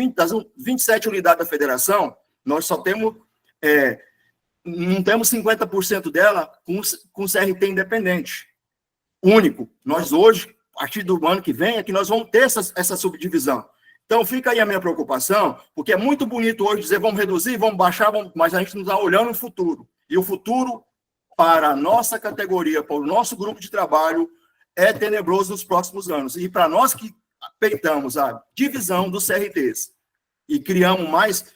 27 unidades da federação, nós só temos, não temos 50% dela com CRT independente. Único. Nós hoje, a partir do ano que vem, é que nós vamos ter essa subdivisão. Então, fica aí a minha preocupação, porque é muito bonito hoje dizer vamos reduzir, vamos baixar, mas a gente não está olhando o futuro. E o futuro, para a nossa categoria, para o nosso grupo de trabalho, é tenebroso nos próximos anos. E para nós que peitamos a divisão dos CRTs e criamos mais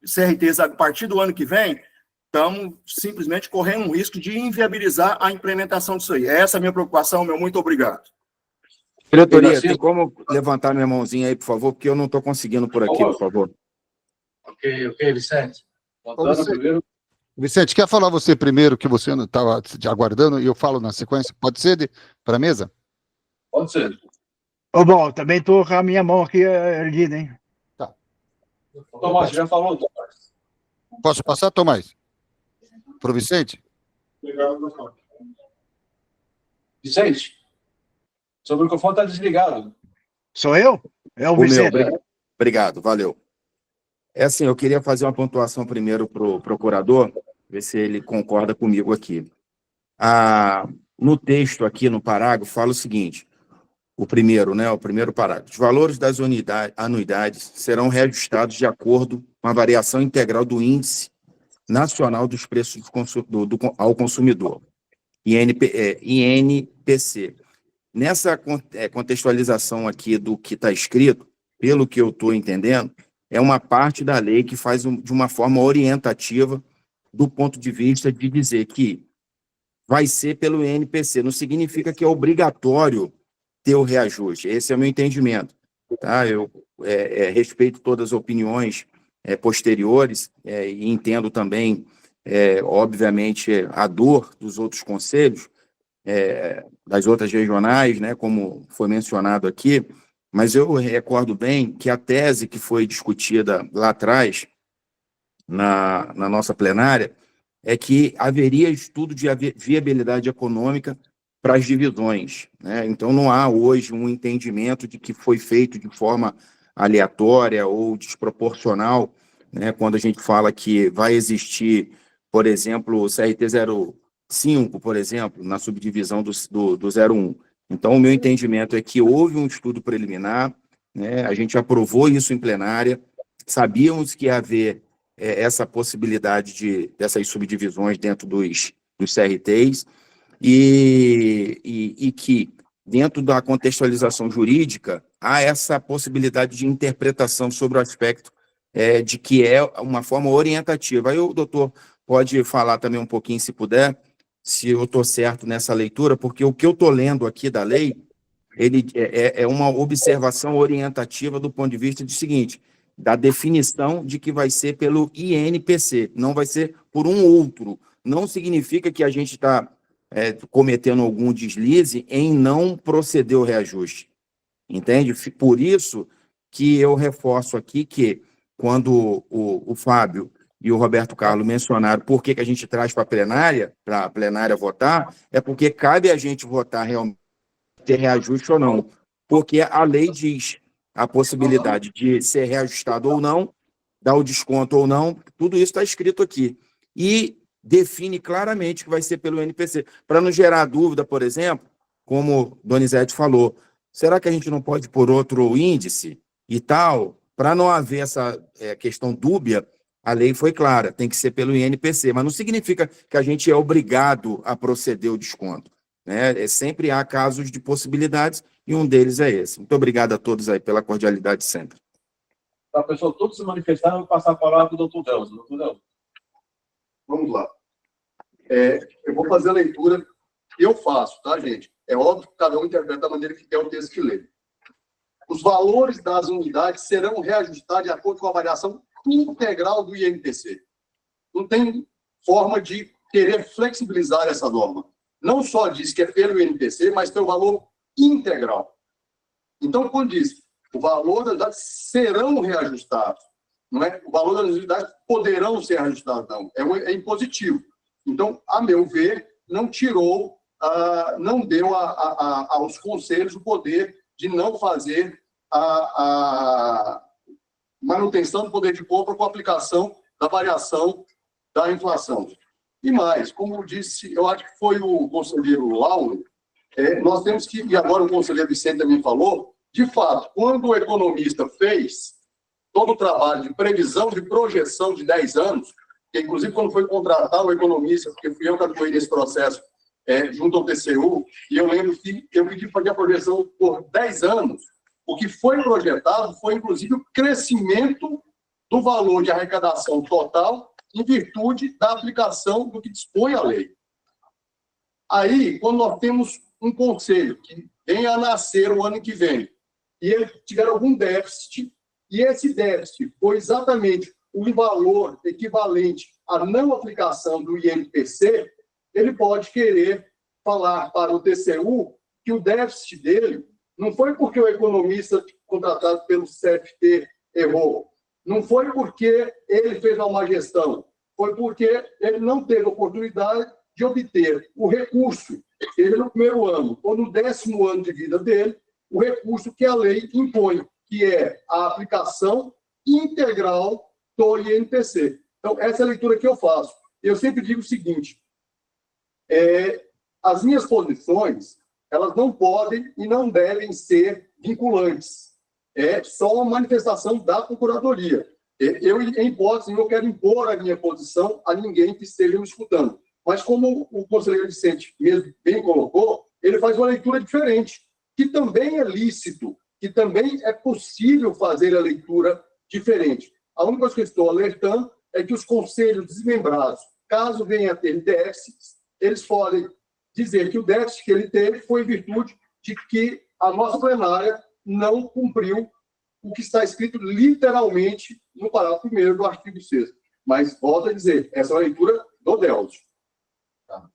CRTs a partir do ano que vem, estamos simplesmente correndo um risco de inviabilizar a implementação disso aí. Essa é a minha preocupação, meu muito obrigado. Diretoria, tem como levantar minha mãozinha aí, por favor, porque eu não estou conseguindo por aqui, por favor. Ok, Vicente. Vicente, quer falar você primeiro, que você estava aguardando, e eu falo na sequência? Pode ser para a mesa? Pode ser. Bom, também estou com a minha mão aqui erguida, hein? Tá. Tomás, já falou, Tomás. Posso passar, Tomás? Para o Vicente? Vicente, seu microfone está desligado. Sou eu? É o Vicente. Obrigado, valeu. É assim, eu queria fazer uma pontuação primeiro para o procurador, ver se ele concorda comigo aqui. No texto aqui, no parágrafo, fala o seguinte, o primeiro parágrafo. Os valores das anuidades serão reajustados de acordo com a variação integral do índice nacional dos preços ao consumidor, INPC. Nessa contextualização aqui do que está escrito, pelo que eu estou entendendo, é uma parte da lei que faz de uma forma orientativa do ponto de vista de dizer que vai ser pelo INPC. Não significa que é obrigatório ter o reajuste. Esse é o meu entendimento. Tá? Eu respeito todas as opiniões posteriores e entendo também, obviamente, a dor dos outros conselhos, das outras regionais, né, como foi mencionado aqui, mas eu recordo bem que a tese que foi discutida lá atrás, na nossa plenária, é que haveria estudo de viabilidade econômica para as divisões, né? Então, não há hoje um entendimento de que foi feito de forma aleatória ou desproporcional, né? Quando a gente fala que vai existir, por exemplo, o CRT 05, por exemplo, na subdivisão do 01. Então, o meu entendimento é que houve um estudo preliminar, né? A gente aprovou isso em plenária, sabíamos que ia haver essa possibilidade dessas subdivisões dentro dos CRTs, e que, dentro da contextualização jurídica, há essa possibilidade de interpretação sobre o aspecto de que é uma forma orientativa. Aí o doutor pode falar também um pouquinho, se puder, se eu estou certo nessa leitura, porque o que eu estou lendo aqui da lei, ele é uma observação orientativa do ponto de vista do seguinte, da definição de que vai ser pelo INPC, não vai ser por um outro. Não significa que a gente está cometendo algum deslize em não proceder ao reajuste. Entende? Por isso que eu reforço aqui que, quando o Fábio e o Roberto Carlos mencionaram por que a gente traz para a plenária votar, é porque cabe a gente votar realmente ter reajuste ou não, porque a lei diz a possibilidade de ser reajustado ou não, dar o desconto ou não, tudo isso está escrito aqui. E define claramente que vai ser pelo INPC. Para não gerar dúvida, por exemplo, como Donizete falou, será que a gente não pode pôr outro índice e tal? Para não haver essa questão dúbia, a lei foi clara, tem que ser pelo INPC, mas não significa que a gente é obrigado a proceder o desconto, né? Sempre há casos de possibilidades e um deles é esse. Muito obrigado a todos aí pela cordialidade sempre. Tá, pessoal, todos se manifestaram, eu vou passar a palavra para o doutor Delcio. Doutor Delcio. Vamos lá. Eu vou fazer a leitura que eu faço, tá, gente? É óbvio que cada um interpreta da maneira que quer o texto que lê. Os valores das unidades serão reajustados de acordo com a variação integral do INPC. Não tem forma de querer flexibilizar essa norma. Não só diz que é pelo INPC, mas tem o valor integral. Então, quando diz o valor das unidades serão reajustados, não é? O valor das unidades poderão ser reajustados, não. É impositivo. Então, a meu ver, não tirou, não deu aos conselhos o poder de não fazer a manutenção do poder de compra com a aplicação da variação da inflação. E mais, como disse, eu acho que foi o conselheiro Lauro, nós temos que, e agora o conselheiro Vicente também falou, de fato, quando o economista fez todo o trabalho de previsão, de projeção de 10 anos, que inclusive quando foi contratar o economista, porque fui eu que atuei nesse processo junto ao TCU, e eu lembro que eu pedi para fazer a projeção por 10 anos, o que foi projetado foi, inclusive, o crescimento do valor de arrecadação total em virtude da aplicação do que dispõe a lei. Aí, quando nós temos um conselho que venha a nascer o ano que vem, e ele tiver algum déficit, e esse déficit foi exatamente um valor equivalente à não aplicação do INPC, ele pode querer falar para o TCU que o déficit dele não foi porque o economista contratado pelo CFT errou, não foi porque ele fez uma má gestão, foi porque ele não teve oportunidade de obter o recurso, seja no primeiro ano ou no 10º ano de vida dele, o recurso que a lei impõe, que é a aplicação integral do INPC. Então, essa é a leitura que eu faço. Eu sempre digo o seguinte, as minhas posições, elas não podem e não devem ser vinculantes. É só uma manifestação da Procuradoria. Eu, em hipótese, não quero impor a minha posição a ninguém que esteja me escutando. Mas, como o conselheiro Vicente mesmo bem colocou, ele faz uma leitura diferente, que também é lícito, que também é possível fazer a leitura diferente. A única coisa que eu estou alertando é que os conselhos desmembrados, caso venha a ter déficits, eles podem dizer que o déficit que ele teve foi em virtude de que a nossa plenária não cumpriu o que está escrito literalmente no parágrafo 1º do artigo 6º. Mas, volto a dizer, essa é a leitura do Delcio. Tá.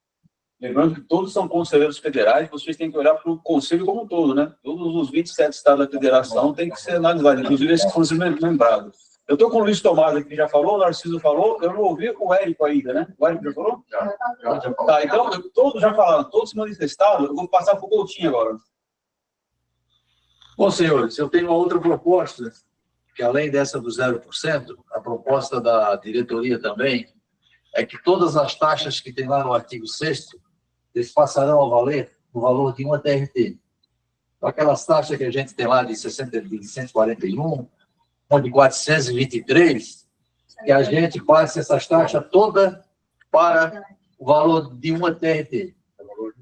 Lembrando que todos são conselheiros federais, vocês têm que olhar para o conselho como um todo, né? Todos os 27 estados da federação têm que ser analisados, inclusive esses conselhos lembrados. Eu estou com o Luiz Tomás aqui, que já falou, o Narciso falou, eu não ouvi o Érico ainda, né? O Érico já falou? Já. Tá, então, todos já falaram, todos se manifestaram, eu vou passar para o Coutinho agora. Bom, senhores, eu tenho uma outra proposta, que além dessa do 0%, a proposta da diretoria também é que todas as taxas que tem lá no artigo 6º, eles passarão a valer o valor de uma TRT. Então, aquelas taxas que a gente tem lá de 141, uma de 423, que a gente passe essas taxas todas para o valor de uma TRT.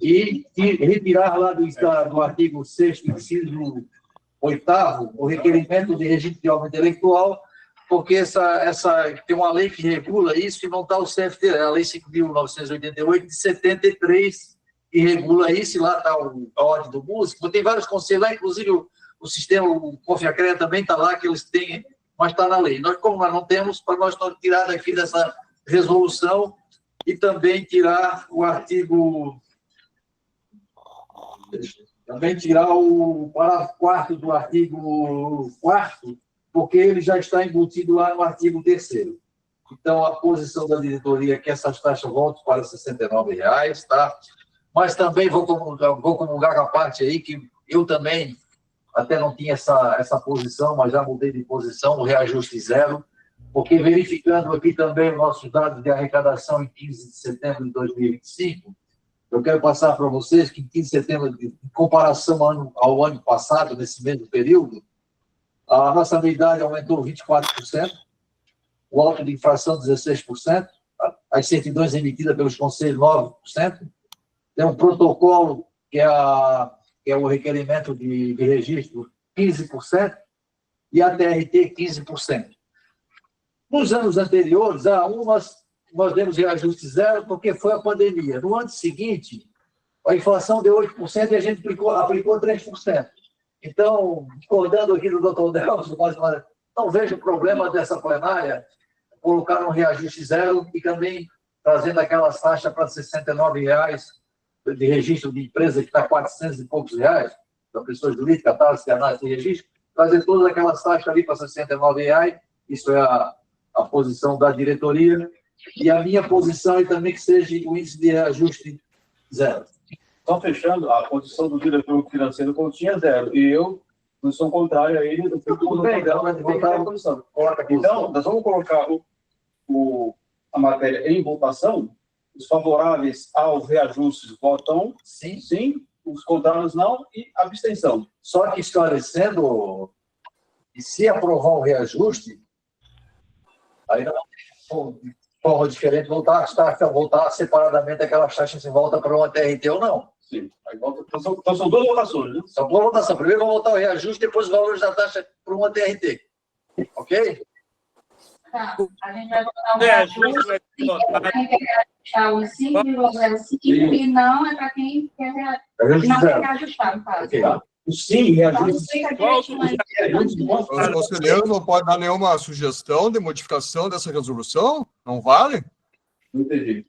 E retirar lá do artigo 6º, inciso 8º, o requerimento de regime de aumento eleitoral, porque tem uma lei que regula isso que não está o CFT, é a Lei 5.988 de 73, que regula isso, e lá está a ordem do músico. Tem vários conselhos lá, inclusive o sistema, o Confiacrea também está lá, que eles têm, mas está na lei. Nós, como nós não temos, para nós tirar daqui dessa resolução e também tirar o artigo... Também tirar o parágrafo 4º do artigo 4º, porque ele já está embutido lá no artigo 3º. Então, a posição da diretoria é que essas taxas voltem para R$ 69,00, tá? Mas também vou comungar com a parte aí que eu também até não tinha essa posição, mas já mudei de posição, o reajuste zero, porque verificando aqui também nossos dados de arrecadação em 15 de setembro de 2025, eu quero passar para vocês que em 15 de setembro, em comparação ao ano passado, nesse mesmo período, a nossa anuidade aumentou 24%, o alto de inflação 16%, as certidões emitidas pelos conselhos 9%, tem um protocolo que é o requerimento de registro 15% e a TRT 15%. Nos anos anteriores, nós demos reajuste zero porque foi a pandemia. No ano seguinte, a inflação deu 8% e a gente aplicou 3%. Então, discordando aqui do doutor Delcio, mas não vejo problema dessa plenária colocar um reajuste zero e também trazendo aquelas taxas para R$ 69,00 de registro de empresa que está R$ 400 e poucos reais, da pessoa jurídica, catálise, análise de registro, trazer todas aquelas taxas ali para R$ 69,00, isso é a posição da diretoria, e a minha posição é também que seja o índice de reajuste zero. Só fechando, a posição do diretor financeiro continha zero, e eu, posição contrária a ele, tudo bem, então, então, nós vamos colocar a matéria em votação. Os favoráveis aos reajustes votam sim, os contrários não, e abstenção. Só que esclarecendo, e se aprovar o reajuste, aí não tem forma diferente voltar separadamente aquelas taxas se volta para uma TRT ou não. Sim. Aí volta, então são duas votações, né? São duas votações. Primeiro vamos voltar o reajuste, depois os valores da taxa para uma TRT. Ok? Tá. A gente vai votar o reajuste. Quem quer reajustar os 5,05 e não é para quem quer reajustar, no caso. Okay. Sim, reajuste. Os conselheiros não podem dar nenhuma sugestão de modificação dessa resolução? Não vale? Não entendi.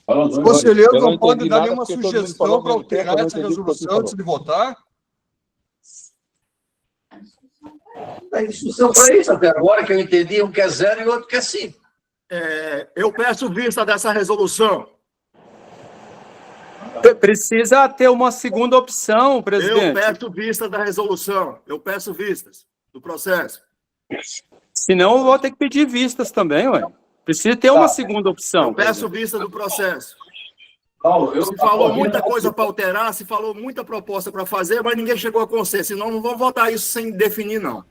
Os conselheiros não podem dar nenhuma sugestão para alterar essa resolução antes de votar? Tem discussão para isso até agora, que eu entendi, um quer zero e outro quer 5. Eu peço vista dessa resolução. Precisa ter uma segunda opção, presidente. Eu peço vista da resolução. Eu peço vistas do processo. Senão eu vou ter que pedir vistas também, ué. Precisa ter uma segunda opção. Eu peço vista do processo. Paulo, se falou muita coisa para alterar, se falou muita proposta para fazer, mas ninguém chegou a consenso. Senão não vou votar isso sem definir, não.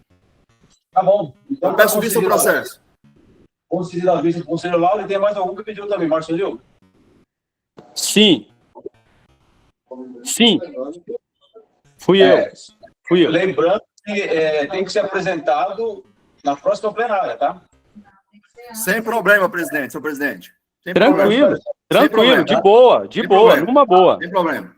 Tá bom. Então, eu peço vista do processo. Conselheiro da vista do conselheiro Lauro, e tem mais algum que pediu também, Marcelo? Sim. Sim. Fui eu. Lembrando que tem que ser apresentado na próxima plenária, tá? Sem problema, presidente, senhor presidente. Sem tranquilo, problema, de boa, numa boa. Sem problema.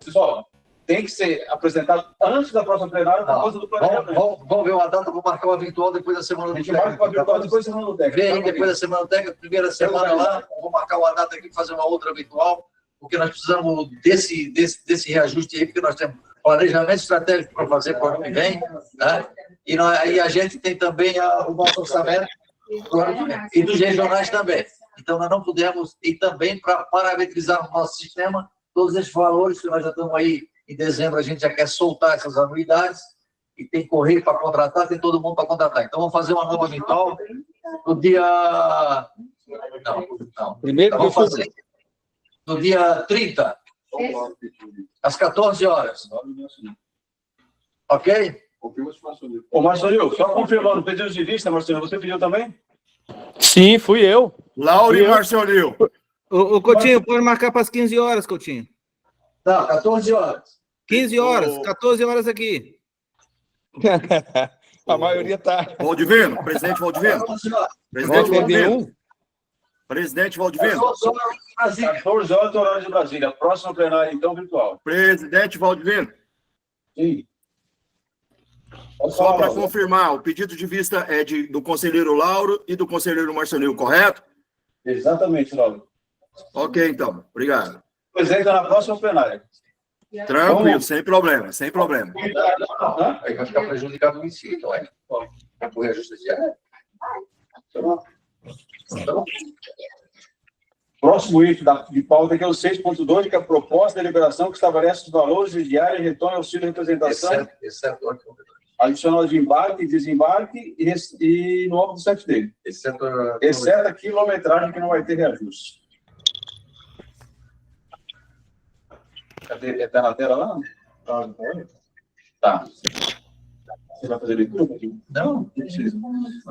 Pessoal, tem que ser apresentado antes da próxima plenária, por causa do planejamento. Vamos ver uma data, vou marcar uma virtual depois da semana do técnico. Marca uma virtual depois da semana do técnico. Vem aí depois da semana do técnico, primeira semana lá, vou marcar uma data aqui para fazer uma outra virtual, porque nós precisamos desse reajuste aí, porque nós temos planejamento estratégico para fazer para o ano que vem, né? E aí a gente tem também o nosso orçamento e dos regionais também. Então, nós não pudemos, e também para parametrizar o nosso sistema, todos esses valores que nós já estamos aí, em dezembro a gente já quer soltar essas anuidades, e tem correio para contratar, tem todo mundo para contratar. Então, vamos fazer uma nova virtual no dia... Não. Primeiro então, vamos fazer no dia 30, às 14 horas. Ok? Ô, Marcelinho, só confirmando, pedido de vista, Marcelinho, você pediu também? Sim, fui eu. Lauro e Marcelinho. O Coutinho, pode marcar para as 15 horas, Coutinho. Tá, 14 horas. 15 horas, 14 horas aqui. A maioria tá. Valdivino, presidente Valdivino. Presidente Valdivino. Presidente Valdivino. 14 horas do horário de Brasília. Próxima plenária, então, virtual. Presidente Valdivino. Sim. Só para confirmar, o pedido de vista é do conselheiro Lauro e do conselheiro Marcelinho, correto? Exatamente, Lauro. Ok, então. Obrigado. Apresenta na próxima plenária. Tranquilo, sem problema, sem problema. Aí vai ficar prejudicado o ensino, não é? Vai correr a justiça. Próximo item de pauta, que é o 6.2, que é a proposta de deliberação que estabelece os valores de diária, retorno, auxílio e representação, adicional de embarque e desembarque e no âmbito do 7D. Exceto a quilometragem, que não vai ter reajuste. Cadê? Está na tela lá? Tá. Você vai fazer leitura? Não, não precisa.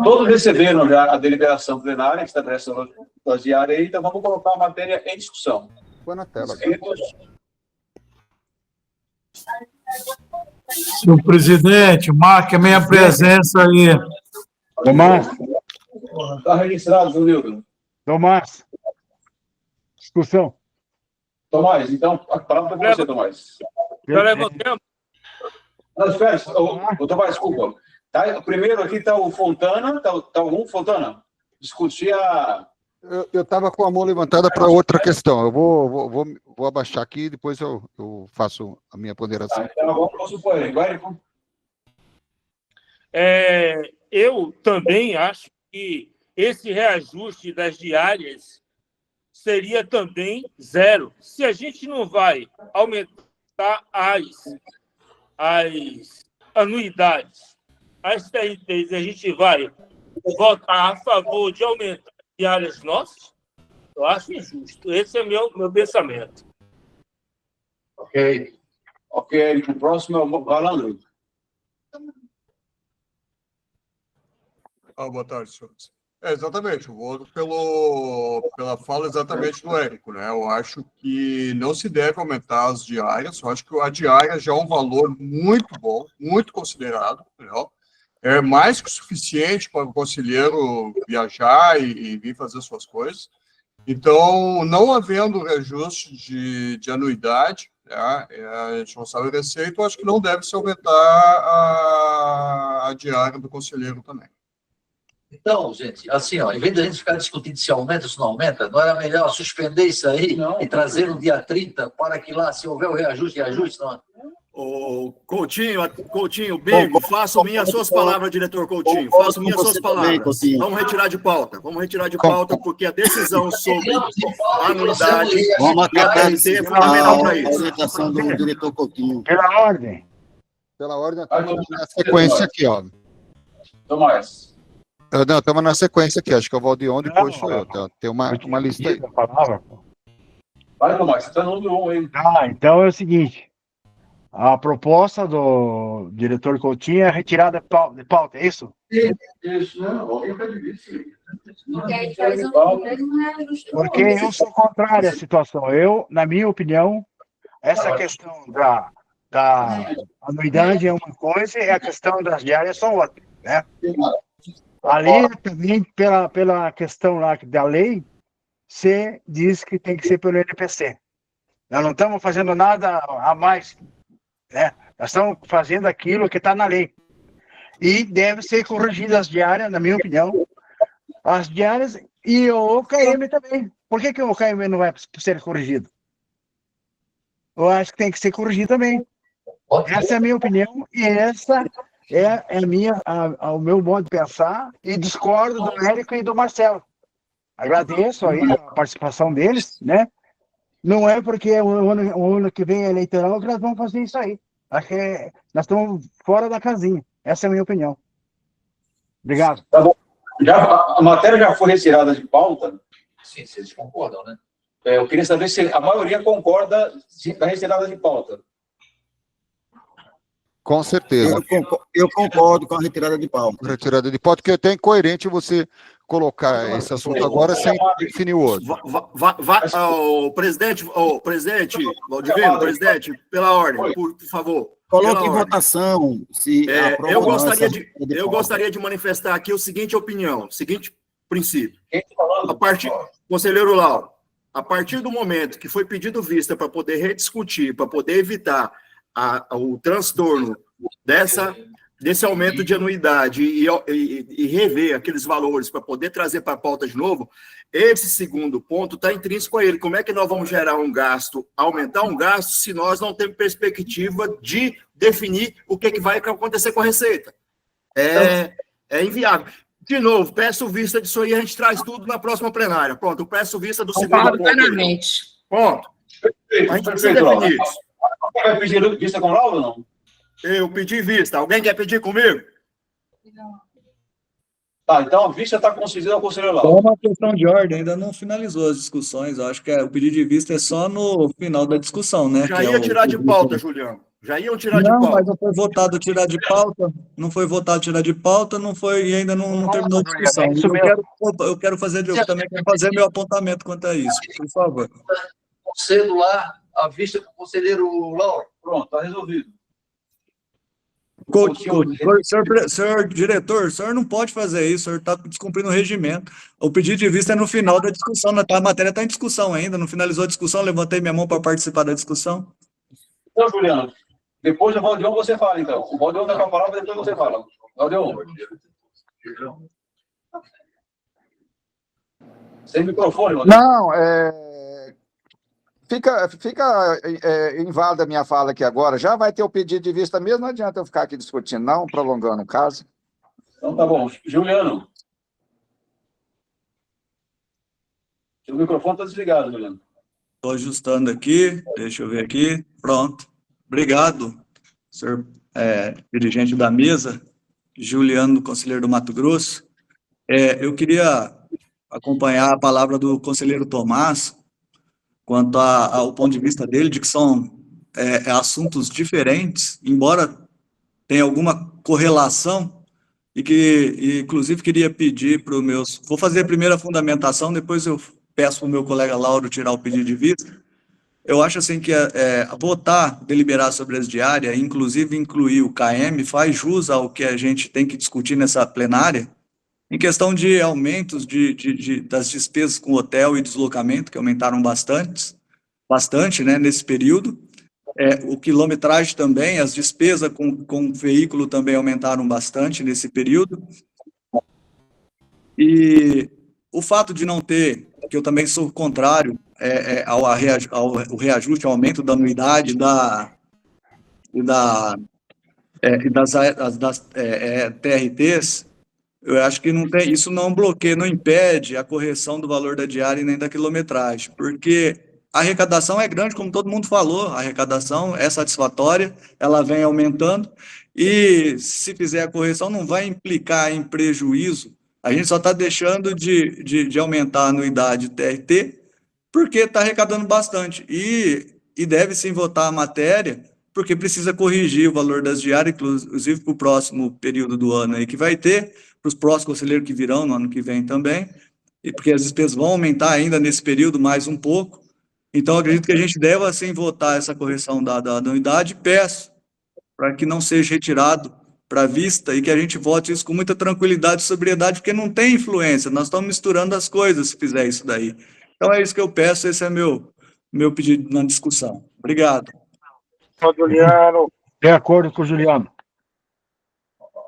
Todos receberam já a deliberação plenária, que estabelece a diária aí, então vamos colocar a matéria em discussão. Põe na tela. Senhor presidente, marque a minha presença aí. Tomás. Está registrado, Junildo. Tomás. Discussão. Tomás, então, a palavra para você, Tomás. Já levantamos. Não, espera, Tomás, desculpa. Tá, primeiro aqui está o Fontana, está algum Fontana? Discutir a... Eu estava com a mão levantada para outra questão. Eu vou abaixar aqui e depois eu faço a minha ponderação. Então, agora eu posso pôr, Érico. Eu também acho que esse reajuste das diárias seria também zero. Se a gente não vai aumentar as anuidades, as TRTs, a gente vai votar a favor de aumentar as diárias nossas, eu acho injusto. Esse é meu pensamento. Ok. Ok, o próximo é o Valandro. Boa tarde, senhores. Exatamente, eu vou pela fala exatamente do Érico, né? Eu acho que não se deve aumentar as diárias, eu acho que a diária já é um valor muito bom, muito considerado, entendeu? É mais que o suficiente para o conselheiro viajar e vir fazer suas coisas. Então, não havendo reajuste de anuidade, né, a gente não sabe a receita, eu acho que não deve se aumentar a diária do conselheiro também. Então, gente, assim, ó, em vez de a gente ficar discutindo se aumenta ou se não aumenta, não era melhor suspender isso aí e trazer no dia 30 para que lá, se houver o reajuste, não. Ô, Coutinho, Bingo, faço minhas suas palavras, diretor Coutinho, faço minhas suas palavras. Vamos retirar de pauta, porque a decisão sobre a anuidade Vamos acabar é fundamental para isso. A orientação do diretor Coutinho. Pela ordem. Pela ordem, estamos na sequência aqui, ó. Tomás. Não, estamos na sequência aqui, acho que é o Valdeon, depois sou eu. Tem uma lista aí. Vai, Tomás, você está no número 1 aí. Então é o seguinte. A proposta do diretor Coutinho é retirada de pauta, é isso? Isso, não. Alguém está difícil. Porque eu sou contrário à situação. Na minha opinião, essa questão da anuidade é uma coisa e a questão das diárias são outra, né? Ali, também, pela questão lá da lei, você diz que tem que ser pelo NPC. Nós não estamos fazendo nada a mais, né? Nós estamos fazendo aquilo que está na lei. E deve ser corrigidas as diárias, na minha opinião. As diárias e o OKM também. Por que o OKM não vai ser corrigido? Eu acho que tem que ser corrigido também. Essa é a minha opinião e essa é o meu modo de pensar e discordo do Érico e do Marcelo. Agradeço aí a participação deles, né? Não é porque o ano que vem é eleitoral que nós vamos fazer isso aí. Acho que nós estamos fora da casinha. Essa é a minha opinião. Obrigado. Tá bom. A matéria já foi retirada de pauta? Sim, vocês concordam, né? Eu queria saber se a maioria concorda com a retirada de pauta. Com certeza. Eu concordo com a retirada de pauta. Retirada de pauta, porque é até incoerente você colocar esse assunto agora sem definir o outro. Presidente, Valdivino, presidente, pela ordem, por favor. Coloque em votação se eu gostaria de manifestar aqui o seguinte opinião, o seguinte princípio. Conselheiro Lauro, a partir do momento que foi pedido vista para poder rediscutir, para poder evitar o transtorno desse aumento de anuidade e rever aqueles valores para poder trazer para a pauta de novo, esse segundo ponto está intrínseco a ele. Como é que nós vamos gerar um gasto, aumentar um gasto, se nós não temos perspectiva de definir o que vai acontecer com a receita? É inviável. De novo, peço vista disso aí, a gente traz tudo na próxima plenária. Pronto, eu peço vista do segundo ponto. Plenamente. Pronto. A gente precisa definir isso. Vai pedir vista com o laudo ou não? Eu pedi vista. Alguém quer pedir comigo? Tá, então a vista está concedida ao conselheiro Só Lauro. uma questão de ordem, ainda não finalizou as discussões. Eu acho que o pedido de vista é só no final da discussão, né? Já ia tirar de pauta, Juliano. Já iam tirar de Não, pauta. mas não foi votado tirar de pauta, não foi votado tirar de pauta, não foi, e ainda não terminou a discussão. Eu quero fazer, eu também quero fazer meu apontamento quanto a isso, por favor. Cedo lá, a vista com o conselheiro Lauro. Pronto, está resolvido. Senhor diretor, o senhor não pode fazer isso, o senhor está descumprindo o regimento. O pedido de vista é no final da discussão, a matéria está em discussão ainda, não finalizou a discussão, levantei minha mão para participar da discussão. Então, Juliano, depois do Valdeon você fala, então. O Valdeon dá a palavra, depois você fala. Valdeon. Sem microfone, Valdeon. Não, fica inválida a minha fala aqui agora. Já vai ter o pedido de vista mesmo, não adianta eu ficar aqui discutindo, não, prolongando o caso. Então tá bom. Juliano. Seu microfone está desligado, Juliano. Estou ajustando aqui, deixa eu ver aqui, pronto. Obrigado, senhor dirigente da mesa, Juliano, conselheiro do Mato Grosso. Eu queria acompanhar a palavra do conselheiro Tomás, quanto ao ponto de vista dele, de que são assuntos diferentes, embora tenha alguma correlação, e que, inclusive, queria pedir para os meus... Vou fazer a primeira fundamentação, depois eu peço para o meu colega Lauro tirar o pedido de vista. Eu acho assim que votar, deliberar sobre as diárias, inclusive incluir o KM, faz jus ao que a gente tem que discutir nessa plenária, em questão de aumentos das despesas com hotel e deslocamento, que aumentaram bastante, né, nesse período. O quilometragem também, as despesas com veículo também aumentaram bastante nesse período. E o fato de não ter, que eu também sou contrário ao reajuste, ao aumento da anuidade das TRTs, eu acho que não tem, isso não bloqueia, não impede a correção do valor da diária e nem da quilometragem, porque a arrecadação é grande, como todo mundo falou, a arrecadação é satisfatória, ela vem aumentando, e se fizer a correção não vai implicar em prejuízo, a gente só está deixando de aumentar a anuidade TRT, porque está arrecadando bastante, e deve sim votar a matéria, porque precisa corrigir o valor das diárias, inclusive para o próximo período do ano aí que vai ter, para os próximos conselheiros que virão no ano que vem também, e porque as despesas vão aumentar ainda nesse período mais um pouco. Então, acredito que a gente deva, sim, votar essa correção da anuidade, e peço para que não seja retirado para vista e que a gente vote isso com muita tranquilidade e sobriedade, porque não tem influência, nós estamos misturando as coisas se fizer isso daí. Então, é isso que eu peço, esse é meu pedido na discussão. Obrigado. Juliano. De acordo com o Juliano.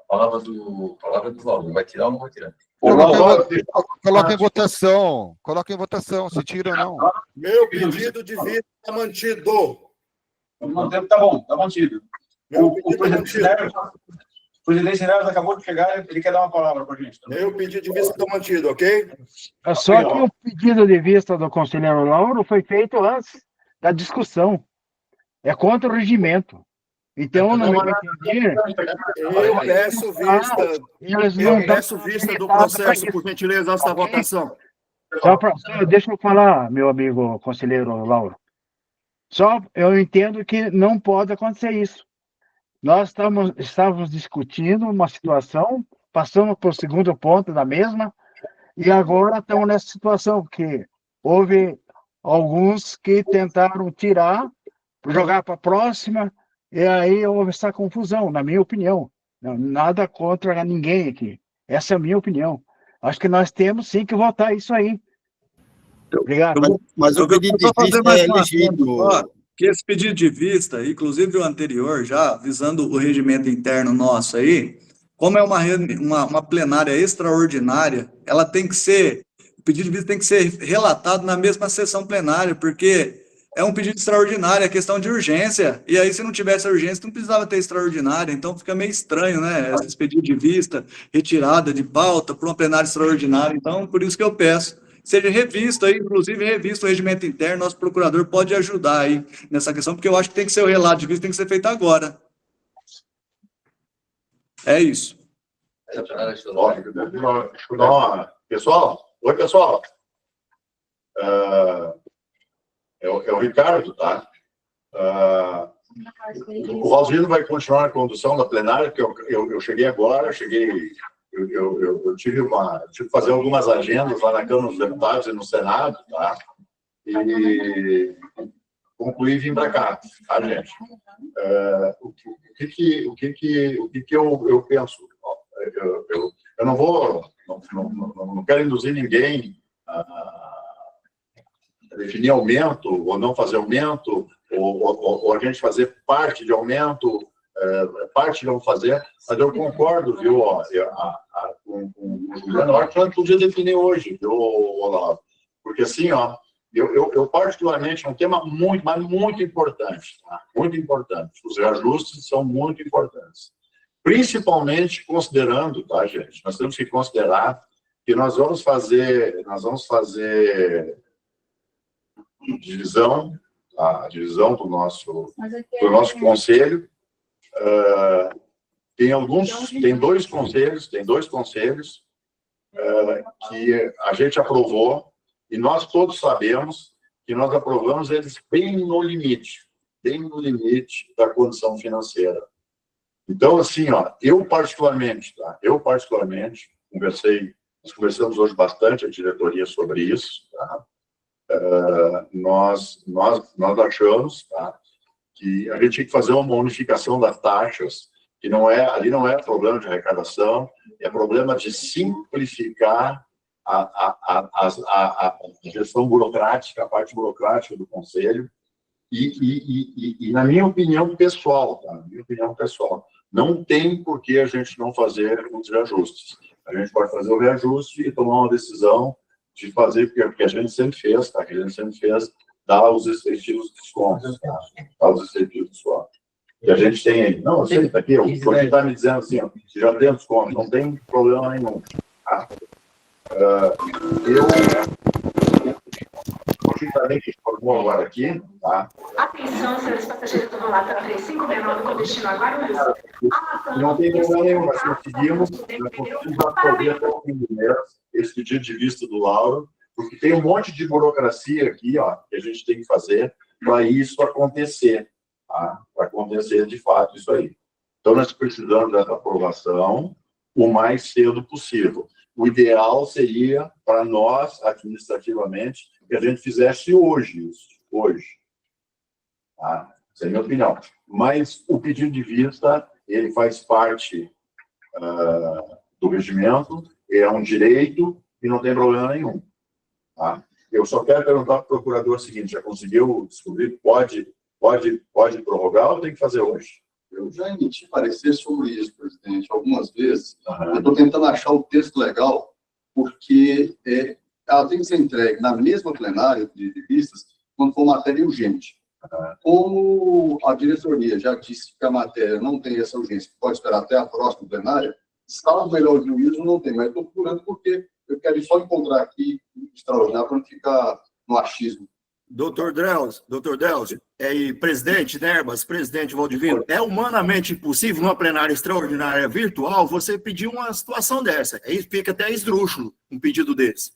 Palavra do Lauro. Vai tirar ou não vai tirar? Coloca em votação. Coloca em votação, se tira ou não. Meu pedido de vista está mantido. Tá bom, está mantido. O presidente Neves acabou de chegar, ele quer dar uma palavra para a gente. Meu pedido de vista está mantido, ok? É só que o pedido de vista do conselheiro Lauro foi feito antes da discussão. É contra o regimento. Então, não me entender. Eu peço vista do processo, por gentileza, antes da votação. Deixa eu falar, meu amigo conselheiro Lauro. Só eu entendo que não pode acontecer isso. Nós estávamos discutindo uma situação, passamos para o segundo ponto da mesma, e agora estamos nessa situação, que houve alguns que tentaram tirar, jogar para a próxima, e aí houve essa confusão, na minha opinião. Nada contra ninguém aqui. Essa é a minha opinião. Acho que nós temos sim que votar isso aí. Obrigado. Mas o pedido de vista é legítimo. Que esse pedido de vista, inclusive o anterior, já visando o regimento interno nosso aí, como é uma plenária extraordinária, o pedido de vista tem que ser relatado na mesma sessão plenária, porque é um pedido extraordinário, é questão de urgência. E aí, se não tivesse urgência, não precisava ter extraordinária. Então, fica meio estranho, né? Esse pedido de vista, retirada de pauta para uma plenária extraordinária. Então, por isso que eu peço. Seja revisto aí, inclusive revisto o regimento interno, nosso procurador pode ajudar aí nessa questão, porque eu acho que tem que ser o relato de vista, tem que ser feito agora. É isso. Pessoal, oi, pessoal. É o Ricardo, tá? O Valzino vai continuar a condução da plenária, porque eu cheguei agora, eu tive que fazer algumas agendas lá na Câmara dos Deputados e no Senado, tá? E concluí e vim para cá, tá, gente? O que eu penso? Eu não quero induzir ninguém a definir aumento ou não fazer aumento, ou a gente fazer parte de aumento, parte não fazer, mas eu concordo, viu, com o Juliano, eu acho que podia definir hoje, viu, Olavo? Porque assim, eu particularmente, é um tema muito, mas muito importante, tá? Muito importante. Os reajustes são muito importantes. Principalmente considerando, tá, gente? Nós temos que considerar que nós vamos fazer a divisão do nosso conselho. Tem dois conselhos que a gente aprovou, e nós todos sabemos que nós aprovamos eles bem no limite da condição financeira. Então, assim, eu particularmente, nós conversamos hoje bastante, a diretoria, sobre isso, tá? Nós achamos, tá, que a gente tinha que fazer uma unificação das taxas, que ali não é problema de arrecadação, é problema de simplificar a gestão burocrática, a parte burocrática do Conselho, e na minha opinião pessoal, tá? Não tem por que a gente não fazer os reajustes. A gente pode fazer o reajuste e tomar uma decisão de fazer, porque a gente sempre fez, tá? Dar os respectivos descontos, tá? Que a gente tem aí. Não, eu sei, tá aqui, o que está me dizendo assim, que já tem desconto, não tem problema nenhum, tá? O que se formou agora aqui, tá? Atenção, senhores passageiros do Latam 3569 com destino a Guarulhos. Não tem problema nenhum, nós conseguimos absorver até o fim do mês esse pedido de vista do Lauro, porque tem um monte de burocracia aqui, que a gente tem que fazer para isso acontecer, tá? Para acontecer de fato isso aí. Então, nós precisamos dessa aprovação o mais cedo possível. O ideal seria, para nós, administrativamente, que a gente fizesse hoje isso. Tá? Essa é a minha opinião. Mas o pedido de vista, ele faz parte do regimento, é um direito e não tem problema nenhum. Tá? Eu só quero perguntar para o procurador o seguinte, já conseguiu descobrir, pode prorrogar ou tem que fazer hoje? Eu já emiti parecer sobre isso, presidente, algumas vezes. Eu estou tentando achar o texto legal, porque ela tem que ser entregue na mesma plenária de vistas, quando for matéria urgente. Como a diretoria já disse que a matéria não tem essa urgência, pode esperar até a próxima plenária, salvo melhor juízo, não tem, mas estou procurando porque eu quero só encontrar aqui extraordinário para não ficar no achismo. Doutor Delcio, e presidente Nerbas, presidente Valdivino, é humanamente impossível, numa plenária extraordinária virtual, você pedir uma situação dessa. Aí fica até esdrúxulo um pedido desse.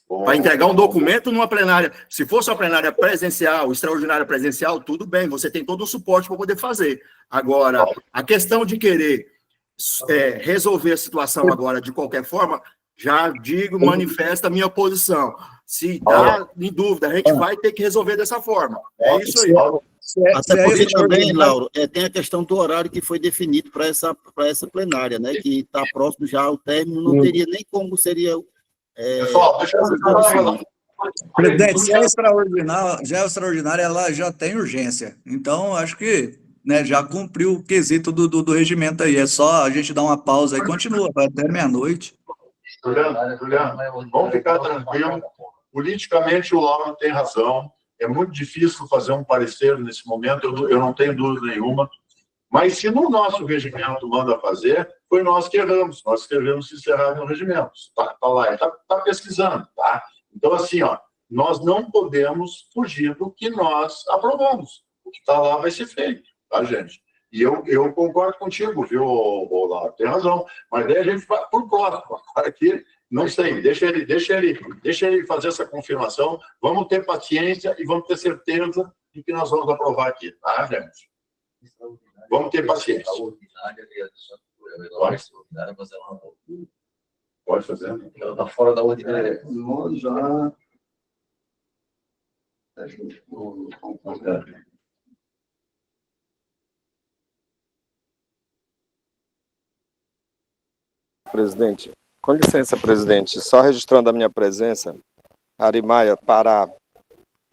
Para entregar um documento numa plenária. Se fosse uma plenária presencial, extraordinária presencial, tudo bem, você tem todo o suporte para poder fazer. Agora, a questão de querer resolver a situação agora de qualquer forma, já digo, manifesta a minha posição. Se dá em dúvida, a gente vai ter que resolver dessa forma. É isso aí. Até porque também, Lauro, tem a questão do horário que foi definido para essa plenária, né? Que está próximo já ao término, não teria nem como seria. Pessoal, deixa eu... Presidente, se é extraordinária, ela já tem urgência. Então, acho que já cumpriu o quesito do regimento aí. É só a gente dar uma pausa e continua, vai até meia-noite. Juliano, vamos ficar tranquilo. Politicamente, o Lauro tem razão. é muito difícil fazer um parecer nesse momento, eu não tenho dúvida nenhuma. Mas se no nosso regimento manda fazer, foi nós que erramos. Nós escrevemos encerrar no regimento. Está lá, está pesquisando. Tá? Então, assim, ó, nós não podemos fugir do que nós aprovamos. O que está lá vai ser feito, tá, gente? E eu concordo contigo, viu, Lauro? Tem razão. Mas daí a gente vai por próximo. Agora aqui, não sei, deixa ele fazer essa confirmação. Vamos ter paciência e vamos ter certeza de que nós vamos aprovar aqui, tá, gente? Vamos ter paciência. Pode fazer. Ela está fora da ordinária. Nós já... Presidente, com licença, presidente, só registrando a minha presença, Arimaia, Pará,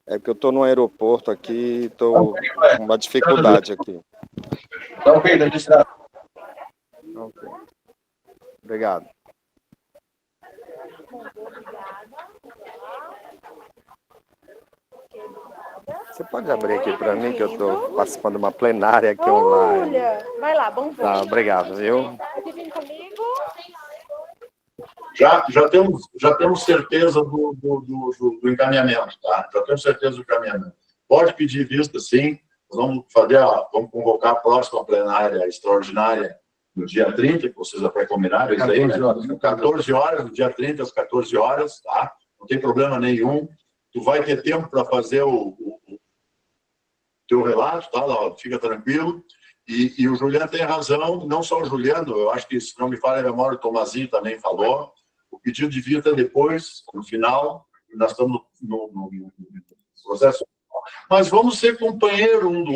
é que eu estou no aeroporto aqui e estou com uma dificuldade aqui. Tá ok, registrado. Ok. Obrigado. Você pode abrir aqui para mim, que eu estou participando de uma plenária aqui online. Vai lá, bom voo. Tá, obrigado, viu? Pode vir comigo. Já temos certeza do encaminhamento, tá? Já temos certeza do encaminhamento. Pode pedir vista, sim. Vamos convocar a próxima plenária extraordinária no dia 30, que vocês já pré-combinaram, isso aí, né? 14 horas, no dia 30 às 14 horas, tá? Não tem problema nenhum. Tu vai ter tempo para fazer o teu relato, tá, Laura? Fica tranquilo. E o Juliano tem razão, não só o Juliano, eu acho que, se não me falha a memória, o Tomazinho também falou. O pedido de vista depois, no final, nós estamos no processo. Mas vamos ser companheiro um do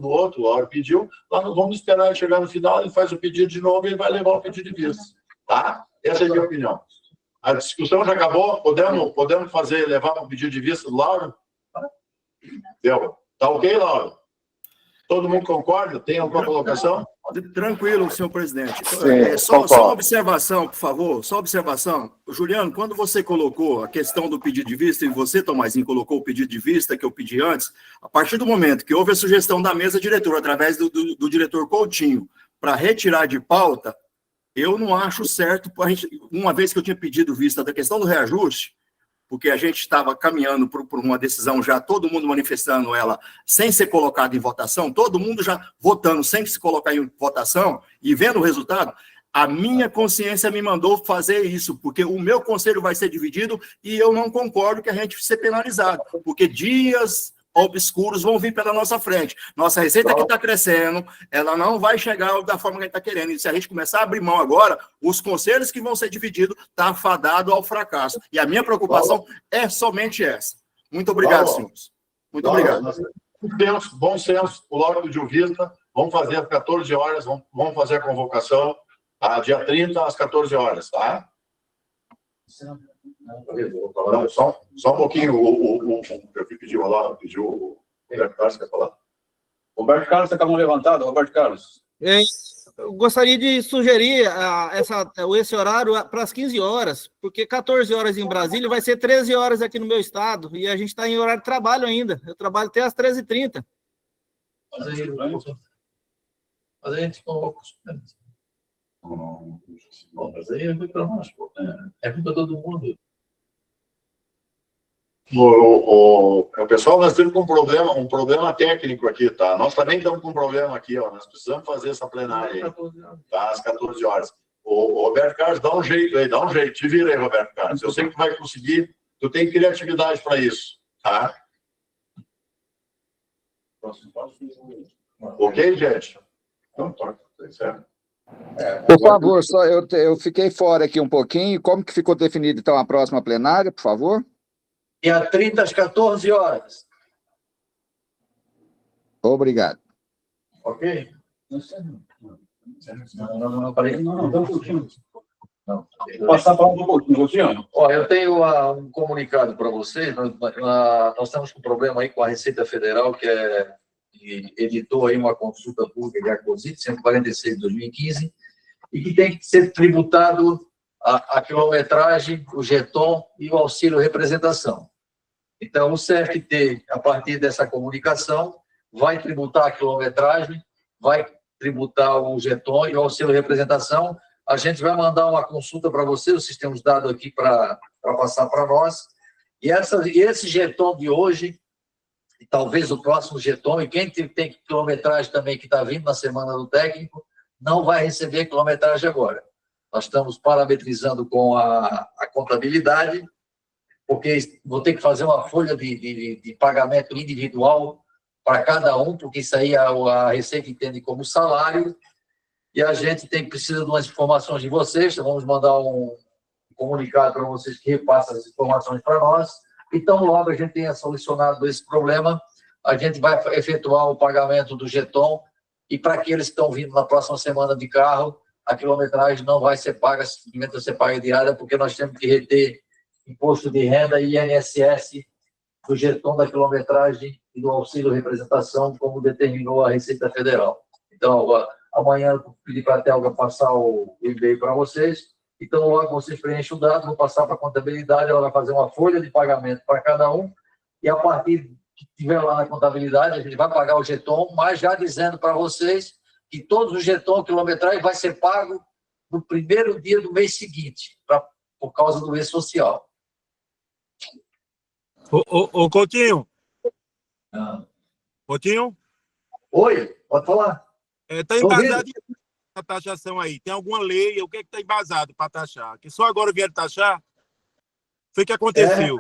outro, a hora pediu, nós não vamos esperar ele chegar no final, ele faz o pedido de novo e ele vai levar o pedido de vista. Tá? Essa é a minha opinião. A discussão já acabou, podemos levar o pedido de vista do Lauro? Deu. Tá ok, Lauro? Todo mundo concorda? Tem alguma colocação? Tranquilo, senhor presidente. Sim, só uma observação, por favor, só observação. Juliano, quando você colocou a questão do pedido de vista, e você, Tomazinho, colocou o pedido de vista que eu pedi antes, a partir do momento que houve a sugestão da mesa diretora, através do diretor Coutinho, para retirar de pauta, eu não acho certo, uma vez que eu tinha pedido vista da questão do reajuste, porque a gente estava caminhando por uma decisão já, todo mundo manifestando ela sem ser colocado em votação, todo mundo já votando sem se colocar em votação, e vendo o resultado, a minha consciência me mandou fazer isso, porque o meu conselho vai ser dividido e eu não concordo que a gente seja penalizado, porque dias obscuros vão vir pela nossa frente. Nossa receita que está crescendo, ela não vai chegar da forma que a gente está querendo. E se a gente começar a abrir mão agora, os conselhos que vão ser divididos está fadado ao fracasso. E a minha preocupação é somente essa. Muito obrigado, senhores. Muito obrigado. Bom senso, o Lauro pediu vista, vamos fazer às 14 horas, vamos fazer a convocação, tá? Dia 30 às 14 horas, tá? Não, só um pouquinho. Eu pedi o Lauro, pediu o Roberto Carlos, quer falar? Roberto Carlos está com a mão levantada. Roberto Carlos. Eu gostaria de sugerir esse horário para as 15 horas, porque 14 horas em Brasília vai ser 13 horas aqui no meu estado, e a gente está em horário de trabalho ainda. Eu trabalho até às 13h30. Mas aí a gente convoca os suplentes. Mas aí é ruim para nós, pô. É ruim para todo mundo. O pessoal, nós temos um problema técnico aqui, tá? Nós também estamos com um problema aqui, ó. Nós precisamos fazer essa plenária aí, tá? Às 14 horas. O Roberto Carlos, dá um jeito aí, Te vira aí, Roberto Carlos. Eu sei que tu vai conseguir, tu tem criatividade para isso, tá? Ok, gente? Então, tá certo. Por favor, só eu fiquei fora aqui um pouquinho. Como que ficou definido, então, a próxima plenária, por favor? Dia 30 às 14 horas. Obrigado. Ok? Não, falei. Não, passar para um pouquinho. Ó, eu tenho um comunicado para vocês. Nós estamos com um problema aí com a Receita Federal, que editou aí uma consulta pública de ACOSIT, 146 de 2015, e que tem que ser tributado a quilometragem, o jeton e o auxílio representação. Então, o CFT, a partir dessa comunicação, vai tributar a quilometragem, vai tributar o jeton e o auxílio representação. A gente vai mandar uma consulta para você, vocês têm os dados aqui para passar para nós. E esse jeton de hoje, e talvez o próximo jeton, e quem tem quilometragem também que está vindo na semana do técnico, não vai receber quilometragem agora. Nós estamos parametrizando com a contabilidade, porque vou ter que fazer uma folha de pagamento individual para cada um, porque isso aí a Receita entende como salário, e a gente precisa de umas informações de vocês, então vamos mandar um comunicado para vocês que repassem as informações para nós. Então, logo a gente tenha solucionado esse problema, a gente vai efetuar o pagamento do jeton, e para aqueles que estão vindo na próxima semana de carro, a quilometragem não vai ser paga, simplesmente vai ser paga diária, porque nós temos que reter imposto de renda e INSS do jeton da quilometragem e do auxílio representação, como determinou a Receita Federal. Então, amanhã eu pedi para a Telga passar o e-mail para vocês. Então, logo vocês preenchem o dado, vou passar para a contabilidade, ela vai fazer uma folha de pagamento para cada um, e a partir que tiver lá na contabilidade, a gente vai pagar o jeton, mas já dizendo para vocês que todos os jetons quilometragem vai ser pago no primeiro dia do mês seguinte, por causa do mês social. Ô Coutinho. Coutinho? Oi, pode falar. Está embasado a taxação aí? Tem alguma lei? O que é que está embasado para taxar? Que só agora vieram taxar? Foi o que aconteceu?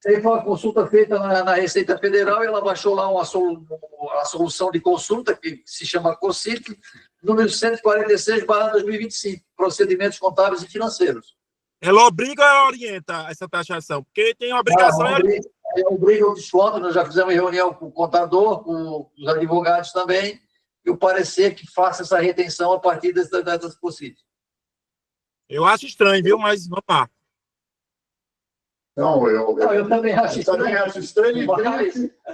Teve uma consulta feita na Receita Federal e ela baixou lá a solução de consulta, que se chama COCIT, número 146/2025, procedimentos contábeis e financeiros. Ela obriga ou orienta essa taxação? Porque tem obrigação... Obriga o desconto, nós já fizemos reunião com o contador, com os advogados também, e o parecer que faça essa retenção a partir das COCIT. Eu acho estranho, viu? Mas vamos lá. Não, eu também acho estranho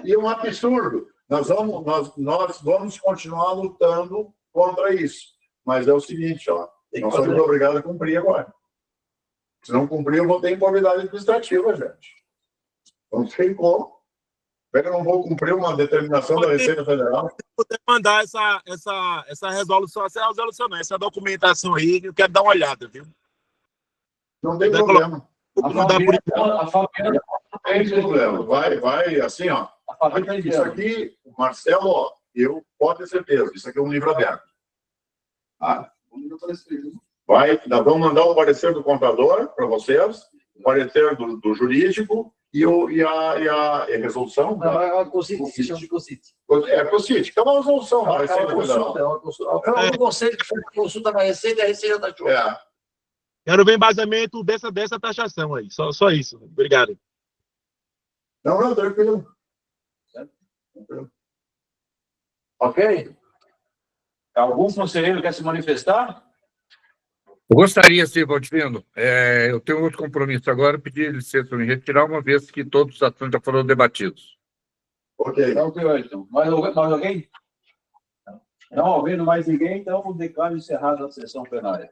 e um absurdo. Nós vamos continuar lutando contra isso. Mas é o seguinte, ó, nós somos obrigados a cumprir agora. Se não cumprir, eu vou ter improbidade administrativa, gente. Não sei como. Eu não vou cumprir uma determinação da Receita Federal. Se puder mandar essa resolução, essa documentação aí, eu quero dar uma olhada, viu? Não tem problema. A família não tem problema. Vai assim, ó. Isso aqui, Marcelo, ó, eu pode ter certeza, isso aqui é um livro aberto. Nós vamos mandar o parecer do contador para vocês, o parecer do jurídico e a resolução. Não, é uma COCIT, se chama de COCIT. É COCIT, que é uma resolução da Receita Federal. É um conselho que foi consulta na Receita e a Receita taxou. Quero ver embasamento dessa taxação aí. Só isso. Obrigado. Não, tranquilo. Ok? Algum conselheiro quer se manifestar? Eu gostaria, sim, Valdivino. Eu tenho outro compromisso agora, pedir licença para me retirar, uma vez que todos os assuntos já foram debatidos. Ok. Então. Mais alguém? Não havendo mais ninguém, então declaro encerrada a sessão plenária.